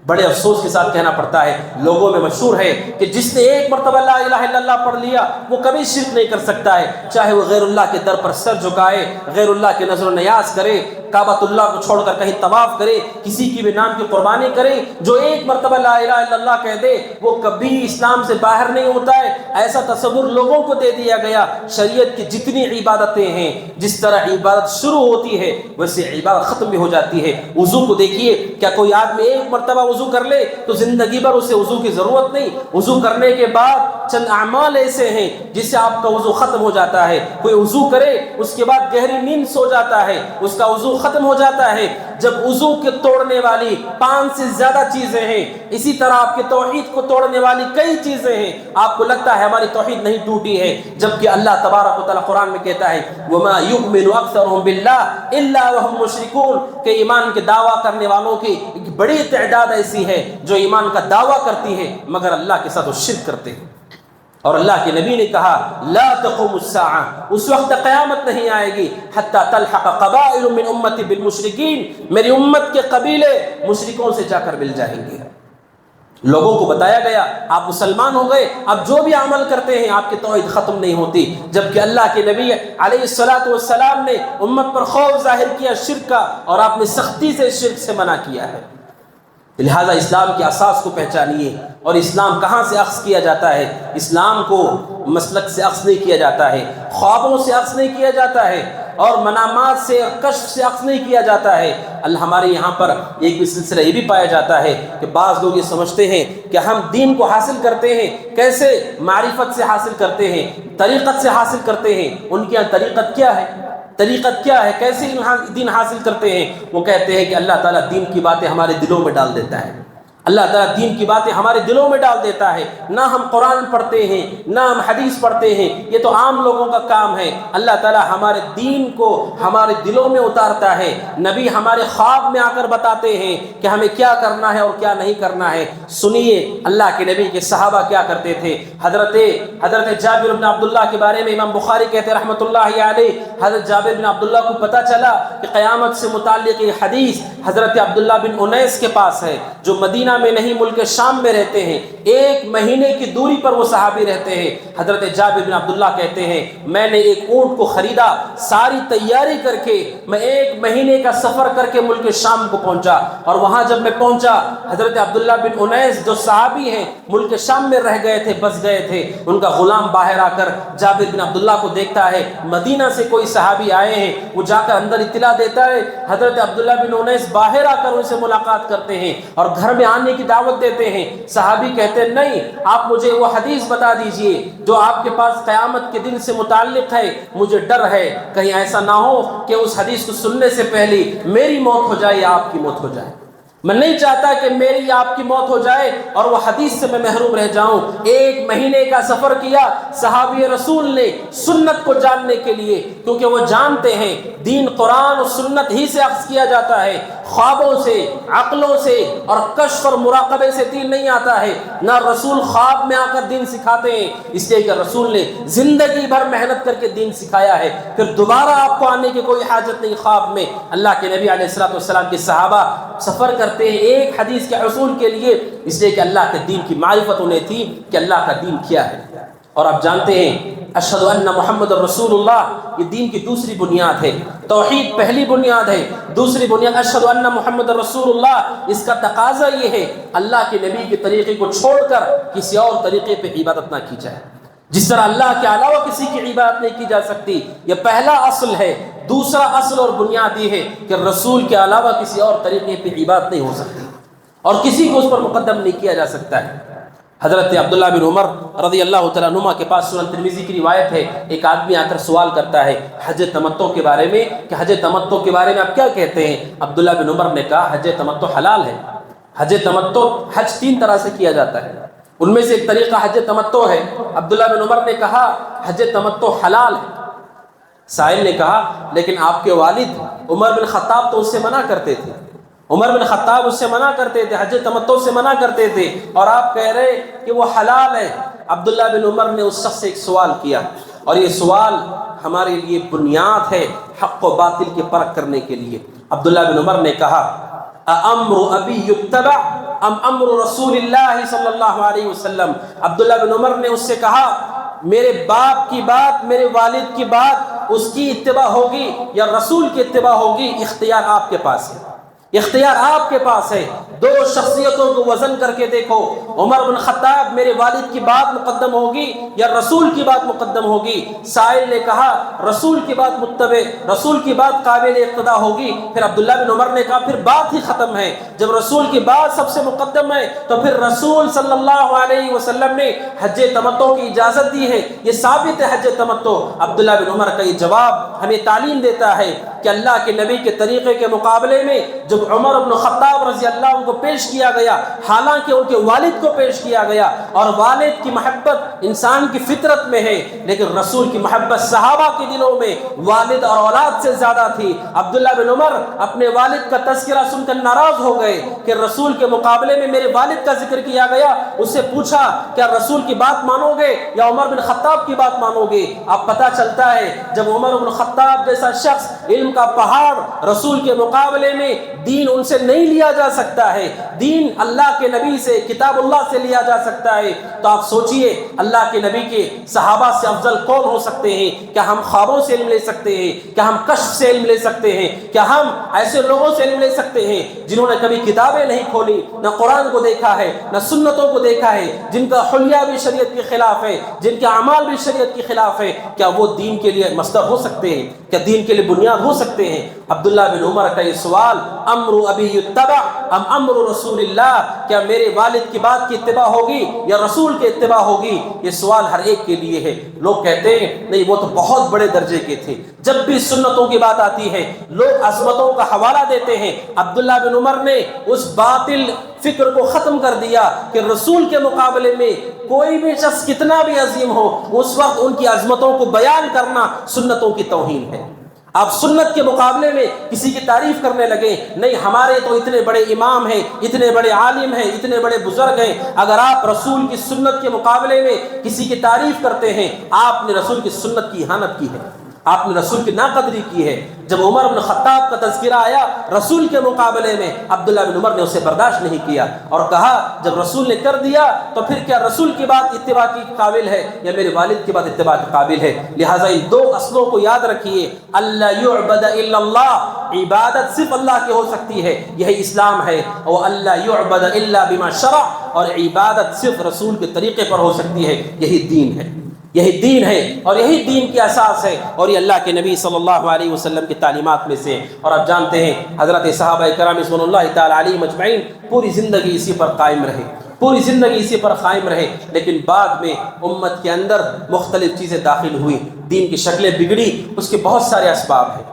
بڑے افسوس کے ساتھ کہنا پڑتا ہے، لوگوں میں مشہور ہے کہ جس نے ایک مرتبہ لا الہ الا اللہ پڑھ لیا وہ کبھی شرک نہیں کر سکتا ہے، چاہے وہ غیر اللہ کے در پر سر جھکائے، غیر اللہ کے نظر و نیاز کرے، کعبۃ اللہ کو چھوڑ کر کہیں طواف کرے، کسی کی بھی نام کی قربانی کرے، جو ایک مرتبہ لا الہ الا اللہ کہہ دے وہ کبھی اسلام سے باہر نہیں ہوتا ہے، ایسا تصور لوگوں کو دے دیا گیا۔ شریعت کی جتنی عبادتیں ہیں، جس طرح عبادت شروع ہوتی ہے ویسے عبادت ختم بھی ہو جاتی ہے۔ وضو کو دیکھیے، کیا کوئی آدمی ایک مرتبہ وضو کر لے تو زندگی بھر اسے وضو کی ضرورت نہیں؟ وضو کرنے کے بعد چند اعمال ایسے ہیں جس سے آپ کا وضو ختم ہو جاتا ہے۔ کوئی وضو کرے اس کے بعد گہری نیند سو جاتا ہے، اس کا وضو ختم ہو جاتا ہے۔ جب وضو کے توڑنے والی 5 سے زیادہ چیزیں ہیں، اسی طرح آپ کے توحید کو توڑنے والی کئی چیزیں ہیں، آپ کو لگتا ہے ہماری توحید نہیں ٹوٹی ہے، جبکہ اللہ تبارک و تعالیٰ قرآن میں کہتا ہے وَمَا يُؤْمِنُ أَكْثَرُهُم بِاللَّهِ إِلَّا وَهُمْ مُشْرِكُونَ، کہ ایمان کے دعویٰ کرنے والوں کی ایک بڑی تعداد ایسی ہے جو ایمان کا دعویٰ کرتی ہے مگر اللہ کے ساتھ وہ شرک کرتے ہیں۔ اور اللہ کے نبی نے کہا لا تقوم الساعہ، اس وقت قیامت نہیں آئے گی حتی تلحق قبائل من امتی بالمشرکین، میری امت کے قبیلے مشرکوں سے جا کر مل جائیں گے۔ لوگوں کو بتایا گیا آپ مسلمان ہو گئے، اب جو بھی عمل کرتے ہیں آپ کی توحید ختم نہیں ہوتی، جبکہ اللہ کے نبی علیہ الصلوۃ والسلام نے امت پر خوف ظاہر کیا شرک کا، اور آپ نے سختی سے شرک سے منع کیا ہے۔ لہذا اسلام کے اساس کو پہچانیے، اور اسلام کہاں سے اخذ کیا جاتا ہے؟ اسلام کو مسلک سے اخذ نہیں کیا جاتا ہے، خوابوں سے اخذ نہیں کیا جاتا ہے، اور منامات سے کشف سے اخذ نہیں کیا جاتا ہے۔ ہمارے یہاں پر ایک بھی سلسلہ یہ بھی پایا جاتا ہے کہ بعض لوگ یہ سمجھتے ہیں کہ ہم دین کو حاصل کرتے ہیں، کیسے؟ معرفت سے حاصل کرتے ہیں، طریقت سے حاصل کرتے ہیں۔ ان کے یہاں طریقت کیا ہے؟ طریقت کیا ہے؟ کیسے دین حاصل کرتے ہیں؟ وہ کہتے ہیں کہ اللہ تعالیٰ دین کی باتیں ہمارے دلوں میں ڈال دیتا ہے، اللہ تعالیٰ دین کی باتیں ہمارے دلوں میں ڈال دیتا ہے۔ نہ ہم قرآن پڑھتے ہیں نہ ہم حدیث پڑھتے ہیں، یہ تو عام لوگوں کا کام ہے۔ اللہ تعالیٰ ہمارے دین کو ہمارے دلوں میں اتارتا ہے، نبی ہمارے خواب میں آ کر بتاتے ہیں کہ ہمیں کیا کرنا ہے اور کیا نہیں کرنا ہے۔ سنیے اللہ کے نبی کے صحابہ کیا کرتے تھے۔ حضرت جابر بن عبداللہ کے بارے میں امام بخاری کہتے ہیں رحمۃ اللہ علیہ، حضرت جابر بن عبداللہ کو پتہ چلا کہ قیامت سے متعلق یہ حدیث حضرت عبداللہ بن انیس کے پاس ہے، جو مدینہ میں نہیں ملک شام میں رہتے ہیں، 1 مہینے کی دوری پر وہ صحابی رہتے ہیں۔ حضرت جابر بن عبداللہ کہتے ہیں میں نے ایک اونٹ کو خریدا، ساری تیاری کر کے میں 1 مہینے کا سفر کر کے ملک شام کو پہنچا، اور وہاں جب میں پہنچا حضرت عبداللہ بن انیس جو صحابی ہیں ملک شام میں رہ گئے تھے، بس گئے تھے، ان کا غلام باہر آ کر جابر بن عبداللہ کو دیکھتا ہے مدینہ سے کوئی صحابی آئے ہیں، وہ جا کر اندر اطلاع دیتا ہے، حضرت عبداللہ بن انیس باہر آ کر ان سے ملاقات کرتے ہیں اور گھر میں آنے کی دعوت دیتے ہیں۔ صحابی کہتے ہیں نہیں، آپ مجھے وہ حدیث بتا دیجئے جو آپ کے پاس قیامت کے دن سے متعلق ہے، مجھے ڈر ہے کہیں ایسا نہ ہو کہ اس حدیث کو سننے سے پہلے میری موت ہو جائے یا آپ کی موت ہو جائے۔ میں نہیں چاہتا کہ میری آپ کی موت ہو جائے اور وہ حدیث سے میں محروم رہ جاؤں۔ 1 مہینے کا سفر کیا صحابی رسول نے سنت کو جاننے کے لیے، کیونکہ وہ جانتے ہیں دین قرآن اور سنت ہی سے اخذ کیا جاتا ہے، خوابوں سے، عقلوں سے اور کشف اور مراقبے سے دین نہیں آتا ہے۔ نہ رسول خواب میں آ کر دین سکھاتے ہیں، اس لیے کہ رسول نے زندگی بھر محنت کر کے دین سکھایا ہے، پھر دوبارہ آپ کو آنے کی کوئی حاجت نہیں خواب میں۔ اللہ کے نبی علیہ الصلوۃ والسلام کے صحابہ سفر کرتے ہیں ایک حدیث کے حصول کے لیے، اس لیے کہ اللہ کے دین کی معرفت انہیں تھی کہ اللہ کا دین کیا ہے۔ اور آپ جانتے ہیں اشہد ان محمد رسول اللہ یہ دین کی دوسری بنیاد ہے، توحید پہلی بنیاد ہے، دوسری بنیاد اشہد ان محمد رسول اللہ، اس کا تقاضا یہ ہے اللہ کے نبی کے طریقے کو چھوڑ کر کسی اور طریقے پہ عبادت نہ کی جائے، جس طرح اللہ کے علاوہ کسی کی عبادت نہیں کی جا سکتی، یہ پہلا اصل ہے۔ دوسرا اصل اور بنیاد یہ ہے کہ رسول کے علاوہ کسی اور طریقے پہ عبادت نہیں ہو سکتی اور کسی کو اس پر مقدم نہیں کیا جا سکتا ہے۔ حضرت عبداللہ بن عمر رضی اللہ تعالیٰ عنہما کے پاس سنن ترمذی کی روایت ہے، ایک آدمی آ کر سوال کرتا ہے حج تمتع کے بارے میں کہ حج تمتع کے بارے میں آپ کیا کہتے ہیں؟ عبداللہ بن عمر نے کہا حج تمتع حلال ہے۔ حج تمتع حج 3 طرح سے کیا جاتا ہے، ان میں سے ایک طریقہ حج تمتع ہے۔ عبداللہ بن عمر نے کہا حج تمتع حلال ہے۔ سائل نے کہا لیکن آپ کے والد عمر بن خطاب تو اس سے منع کرتے تھے، عمر بن خطاب اس سے منع کرتے تھے، حج تمتع سے منع کرتے تھے، اور آپ کہہ رہے کہ وہ حلال ہے۔ عبداللہ بن عمر نے اس شخص سے ایک سوال کیا، اور یہ سوال ہمارے لیے بنیاد ہے حق و باطل کی پرکھ کرنے کے لیے۔ عبداللہ بن عمر نے کہا امر ابی یتبع ام امر رسول اللہ صلی اللہ علیہ وسلم۔ عبداللہ بن عمر نے اس سے کہا میرے باپ کی بات، میرے والد کی بات، اس کی اتباع ہوگی یا رسول کی اتباع ہوگی، اختیار آپ کے پاس ہے، اختیار آپ کے پاس ہے۔ دو شخصیتوں کو وزن کر کے دیکھو، عمر بن خطاب میرے والد کی بات مقدم ہوگی یا رسول کی بات مقدم ہوگی؟ سائل نے کہا رسول کی بات متبع، رسول کی بات قابل اقتداء ہوگی۔ پھر عبداللہ بن عمر نے کہا پھر بات ہی ختم ہے، جب رسول کی بات سب سے مقدم ہے تو پھر رسول صلی اللہ علیہ وسلم نے حج تمتع کی اجازت دی ہے، یہ ثابت ہے حج تمتع۔ عبداللہ بن عمر کا یہ جواب ہمیں تعلیم دیتا ہے کہ اللہ کے نبی کے طریقے کے مقابلے میں جب عمر بن خطاب رضی اللہ عنہ کو پیش کیا گیا، حالانکہ ان کے والد کو پیش کیا گیا، اور والد کی محبت انسان کی فطرت میں ہے، لیکن رسول کی محبت صحابہ کے دلوں میں والد اور اولاد سے زیادہ تھی۔ عبداللہ بن عمر اپنے والد کا تذکرہ سن کر ناراض ہو گئے کہ رسول کے مقابلے میں میرے والد کا ذکر کیا گیا۔ اس سے پوچھا کیا رسول کی بات مانو گے یا عمر بن خطاب کی بات مانو گے؟ اب پتہ چلتا ہے جب عمر بن خطاب جیسا شخص علم کا پہاڑ رسول کے مقابلے میں دین ان سے نہیں لیا جا سکتا ہے، دین اللہ کے نبی سے، کتاب اللہ سے لیا جا سکتا ہے، تو آپ سوچئے اللہ کے نبی کے صحابہ سے افضل کون ہو سکتے ہیں؟ کیا ہم خوابوں سے علم لے سکتے ہیں؟ کیا ہم کشف سے علم لے سکتے ہیں؟ کیا ہم ایسے لوگوں سے علم لے سکتے ہیں جنہوں نے کبھی کتابیں نہیں کھولی، نہ قرآن کو دیکھا ہے، نہ سنتوں کو دیکھا ہے، جن کا حلیہ بھی شریعت کے خلاف ہے، جن کے اعمال بھی شریعت کے خلاف ہے؟ کیا وہ دین کے لیے مصدر ہو سکتے ہیں؟ کیا دین کے لیے بنیاد ہو سکتے ہیں؟ عبداللہ بن عمر کا یہ سوال، امر ابی یتبع ام امر رسول اللہ، کیا میرے والد کی بات کی اتباع ہوگی یا رسول کی اتباع ہوگی؟ یہ سوال ہر ایک کے لیے ہے۔ لوگ کہتے ہیں نہیں وہ تو بہت بڑے درجے کے تھے، جب بھی سنتوں کی بات آتی ہے لوگ عظمتوں کا حوالہ دیتے ہیں۔ عبداللہ بن عمر نے اس باطل فکر کو ختم کر دیا کہ رسول کے مقابلے میں کوئی بھی شخص کتنا بھی عظیم ہو، اس وقت ان کی عظمتوں کو بیان کرنا سنتوں کی توہین ہے۔ آپ سنت کے مقابلے میں کسی کی تعریف کرنے لگے، نہیں ہمارے تو اتنے بڑے امام ہیں، اتنے بڑے عالم ہیں، اتنے بڑے بزرگ ہیں۔ اگر آپ رسول کی سنت کے مقابلے میں کسی کی تعریف کرتے ہیں، آپ نے رسول کی سنت کی اہانت کی ہے، آپ نے رسول کی ناقدری کی ہے۔ جب عمر بن خطاب کا تذکرہ آیا رسول کے مقابلے میں، عبداللہ بن عمر نے اسے برداشت نہیں کیا اور کہا جب رسول نے کر دیا تو پھر کیا رسول کی بات اتباع کی قابل ہے یا میرے والد کی بات اتباع کے قابل ہے؟ لہٰذا ان دو اصلوں کو یاد رکھیے، اللہ یعبد الا اللہ، عبادت صرف اللہ کی ہو سکتی ہے، یہی اسلام ہے، اور اللہ یعبد الا بما شرع، اور عبادت صرف رسول کے طریقے پر ہو سکتی ہے، یہی دین ہے، یہی دین ہے اور یہی دین کی اساس ہے، اور یہ اللہ کے نبی صلی اللہ علیہ وسلم کی تعلیمات میں سے۔ اور آپ جانتے ہیں حضرت صحابہ کرام رضوان اللہ تعالی علیہم اجمعین پوری زندگی اسی پر قائم رہے، پوری زندگی اسی پر قائم رہے، لیکن بعد میں امت کے اندر مختلف چیزیں داخل ہوئی، دین کی شکلیں بگڑی، اس کے بہت سارے اسباب ہیں،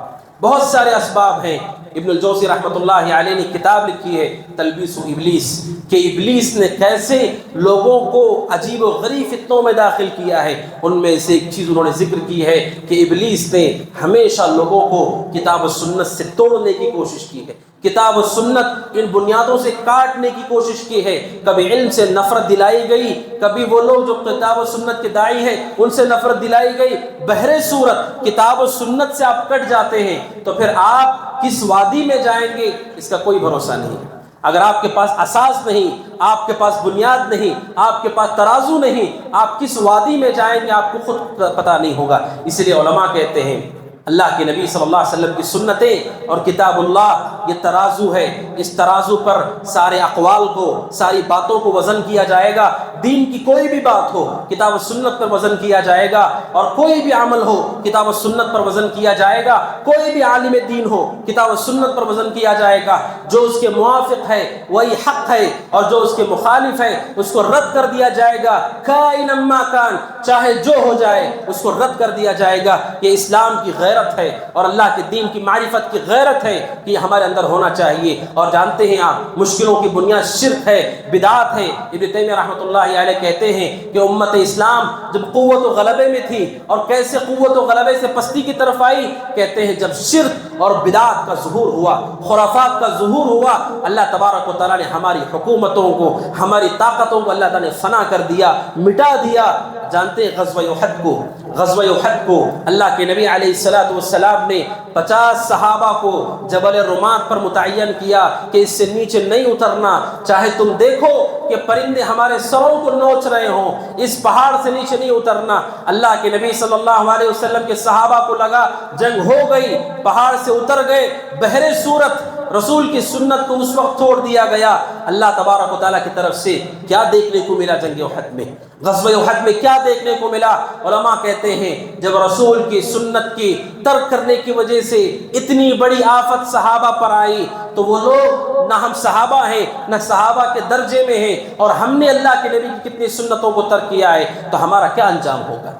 بہت سارے اسباب ہیں۔ ابن الجوزی رحمۃ اللہ علیہ نے کتاب لکھی ہے تلبیس ابلیس، کہ ابلیس نے کیسے لوگوں کو عجیب و غریب فتنوں میں داخل کیا ہے۔ ان میں سے ایک چیز انہوں نے ذکر کی ہے کہ ابلیس نے ہمیشہ لوگوں کو کتاب و سنت سے توڑنے کی کوشش کی ہے، کتاب و سنت ان بنیادوں سے کاٹنے کی کوشش کی ہے۔ کبھی علم سے نفرت دلائی گئی، کبھی وہ لوگ جو کتاب و سنت کے داعی ہیں ان سے نفرت دلائی گئی۔ بہر صورت کتاب و سنت سے آپ کٹ جاتے ہیں تو پھر آپ کس وادی میں جائیں گے اس کا کوئی بھروسہ نہیں۔ اگر آپ کے پاس اساس نہیں، آپ کے پاس بنیاد نہیں، آپ کے پاس ترازو نہیں، آپ کس وادی میں جائیں گے آپ کو خود پتہ نہیں ہوگا۔ اس لیے علماء کہتے ہیں اللہ کے نبی صلی اللہ علیہ وسلم کی سنتیں اور کتاب اللہ یہ ترازو ہے، اس ترازو پر سارے اقوال کو، ساری باتوں کو وزن کیا جائے گا۔ دین کی کوئی بھی بات ہو کتاب و سنت پر وزن کیا جائے گا، اور کوئی بھی عمل ہو کتاب و سنت پر وزن کیا جائے گا، کوئی بھی عالم دین ہو کتاب و سنت پر وزن کیا جائے گا۔ جو اس کے موافق ہے وہی حق ہے، اور جو اس کے مخالف ہے اس کو رد کر دیا جائے گا، کائنا ما کان، چاہے جو ہو جائے اس کو رد کر دیا جائے گا۔ یہ اسلام کی غیرت ہے اور اللہ کے دین کی معرفت کی غیرت ہے کہ ہمارے اندر ہونا چاہیے۔ اور جانتے ہیں آپ مشکلوں کی بنیاد شرک ہے، بدعات ہے۔ ابن تیمیہ رحمۃ اللہ علیہ کہتے ہیں کہ امت اسلام جب قوت و غلبے میں تھی، اور کیسے قوت و غلبے سے پستی کی طرف آئی، کہتے ہیں جب شرک اور بدعات کا ظہور ہوا، خرافات کا ظہور ہوا، اللہ تبارک و تعالیٰ نے ہماری حکومتوں کو، ہماری طاقتوں کو اللہ تعالیٰ نے فنا کر دیا، مٹا دیا۔ جانتے ہیں غزوہ احد کو، غزوہ احد کو اللہ کے نبی علیہ السلام نے 50 صحابہ کو جبل رمات پر متعین کیا کہ اس سے نیچے نہیں اترنا، چاہے تم دیکھو کہ پرندے ہمارے سروں کو نوچ رہے ہوں، اس پہاڑ سے نیچے نہیں اترنا۔ اللہ کے نبی صلی اللہ علیہ وسلم کے صحابہ کو لگا جنگ ہو گئی، پہاڑ سے اتر گئے، بہر صورت رسول کی سنت کو اس وقت چھوڑ دیا گیا۔ اللہ تبارک و تعالیٰ کی طرف سے کیا دیکھنے کو ملا جنگ احد میں؟ غزوہ احد میں کیا دیکھنے کو ملا؟ علماء کہتے ہیں جب رسول کی سنت کی ترک کرنے کی وجہ سے اتنی بڑی آفت صحابہ پر آئی تو وہ لوگ نہ ہم صحابہ ہیں نہ صحابہ کے درجے میں ہیں، اور ہم نے اللہ کے نبی کی کتنی سنتوں کو ترک کیا ہے، تو ہمارا کیا انجام ہوگا،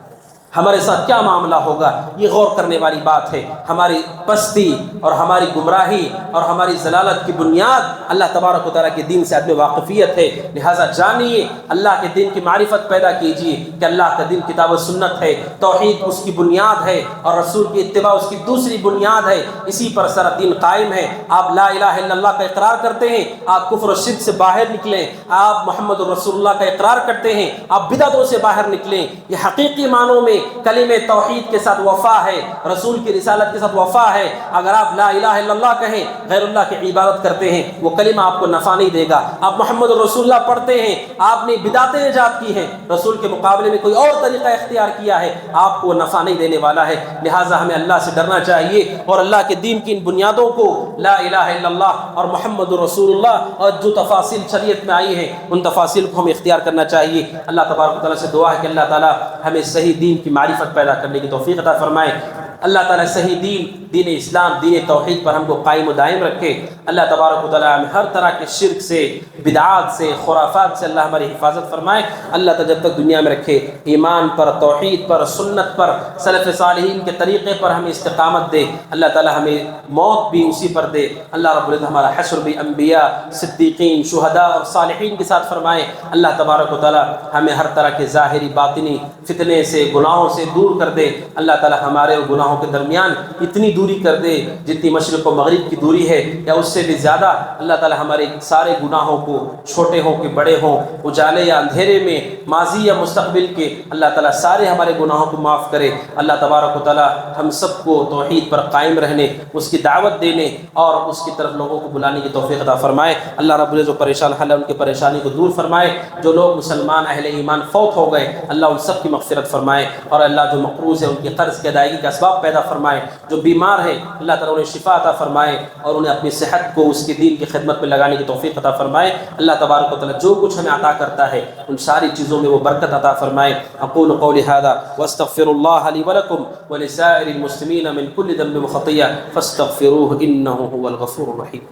ہمارے ساتھ کیا معاملہ ہوگا؟ یہ غور کرنے والی بات ہے۔ ہماری پستی اور ہماری گمراہی اور ہماری ضلالت کی بنیاد اللہ تبارک و تعالیٰ کے دین سے عدم واقفیت ہے، لہٰذا جانیے اللہ کے دین کی معرفت پیدا کیجیے کہ اللہ کا دین کتاب و سنت ہے، توحید اس کی بنیاد ہے اور رسول کی اتباع اس کی دوسری بنیاد ہے، اسی پر سارا دین قائم ہے۔ آپ لا الہ الا اللہ کا اقرار کرتے ہیں، آپ کفر و شرک سے باہر نکلیں، آپ محمد رسول اللہ کا اقرار کرتے ہیں، آپ بدعتوں سے باہر نکلیں۔ یہ حقیقی معنوں میں کلمہ توحید کے ساتھ وفا ہے، رسول کی رسالت کے ساتھ وفا ہے۔ اگر آپ لا الہ الا اللہ کہیں، غیر اللہ کی عبادت کرتے ہیں، وہ کلمہ آپ کو نفع نہیں دے گا۔ آپ محمد رسول اللہ پڑھتے ہیں، آپ نے بدعتیں ایجاد کی ہیں، رسول کے مقابلے میں کوئی اور طریقہ اختیار کیا ہے، آپ کو نفع نہیں دینے والا ہے۔ لہٰذا ہمیں اللہ سے ڈرنا چاہیے اور اللہ کے دین کی ان بنیادوں کو، لا الہ الا اللہ اور محمد رسول اللہ، اور جو تفاصیل شریعت میں آئی ہیں ان تفاصیل کو ہمیں اختیار کرنا چاہیے۔ اللہ تبارک و تعالیٰ سے دعا ہے کہ اللہ تعالیٰ ہمیں صحیح دین کی معرفت پیدا کرنے کی توفیق عطا فرمائے۔ اللہ تعالیٰ صحیح دین اسلام، دین توحید پر ہم کو قائم و دائم رکھے۔ اللہ تبارک و تعالیٰ ہمیں ہر طرح کے شرک سے، بدعات سے، خرافات سے اللہ ہماری حفاظت فرمائے۔ اللہ تعالیٰ جب تک دنیا میں رکھے ایمان پر، توحید پر، سنت پر، سلف صالحین کے طریقے پر ہمیں استقامت دے۔ اللہ تعالیٰ ہمیں موت بھی اسی پر دے۔ اللہ رب العزت ہمارا حشر بھی انبیاء، صدیقین، شہداء اور صالحین کے ساتھ فرمائے۔ اللہ تبارک و تعالیٰ ہمیں ہر طرح کے ظاہری باطنی فتنے سے، گناہوں سے دور کر دے۔ اللہ تعالیٰ ہمارے اور گناہوں کے درمیان اتنی دوری کر دے جتنی مشرق و مغرب کی دوری ہے یا اس سے بھی زیادہ۔ اللہ تعالیٰ ہمارے سارے گناہوں کو، چھوٹے ہوں کہ بڑے ہوں، اجالے یا اندھیرے میں، ماضی یا مستقبل کے، اللہ تعالیٰ سارے ہمارے گناہوں کو معاف کرے۔ اللہ تبارک و تعالیٰ ہم سب کو توحید پر قائم رہنے، اس کی دعوت دینے اور اس کی طرف لوگوں کو بلانے کی توفیق عطا فرمائے۔ اللہ رب العزت جو پریشان حال ہے ان کی پریشانی کو دور فرمائے۔ جو لوگ مسلمان اہل ایمان فوت ہو گئے اللہ ان سب کی مغفرت فرمائے، اور اللہ جو مقروض ہے ان کی قرض کی ادائیگی کا اسباب پیدا فرمائے۔ جو بیمار ہیں اللہ تعالیٰ انہیں شفا عطا فرمائے اور انہیں اپنی صحت کو اس کے دین کی خدمت میں لگانے کی توفیق عطا فرمائے۔ اللہ تبارک و تعالیٰ جو کچھ ہمیں عطا کرتا ہے ان ساری چیزوں میں وہ برکت عطا فرمائے۔ اقول قولی ھذا واستغفر اللہ لی ولکم ولسائر المسلمین من کل ذنب وخطیہ فاستغفروہ انہ هو الغفور الرحیم۔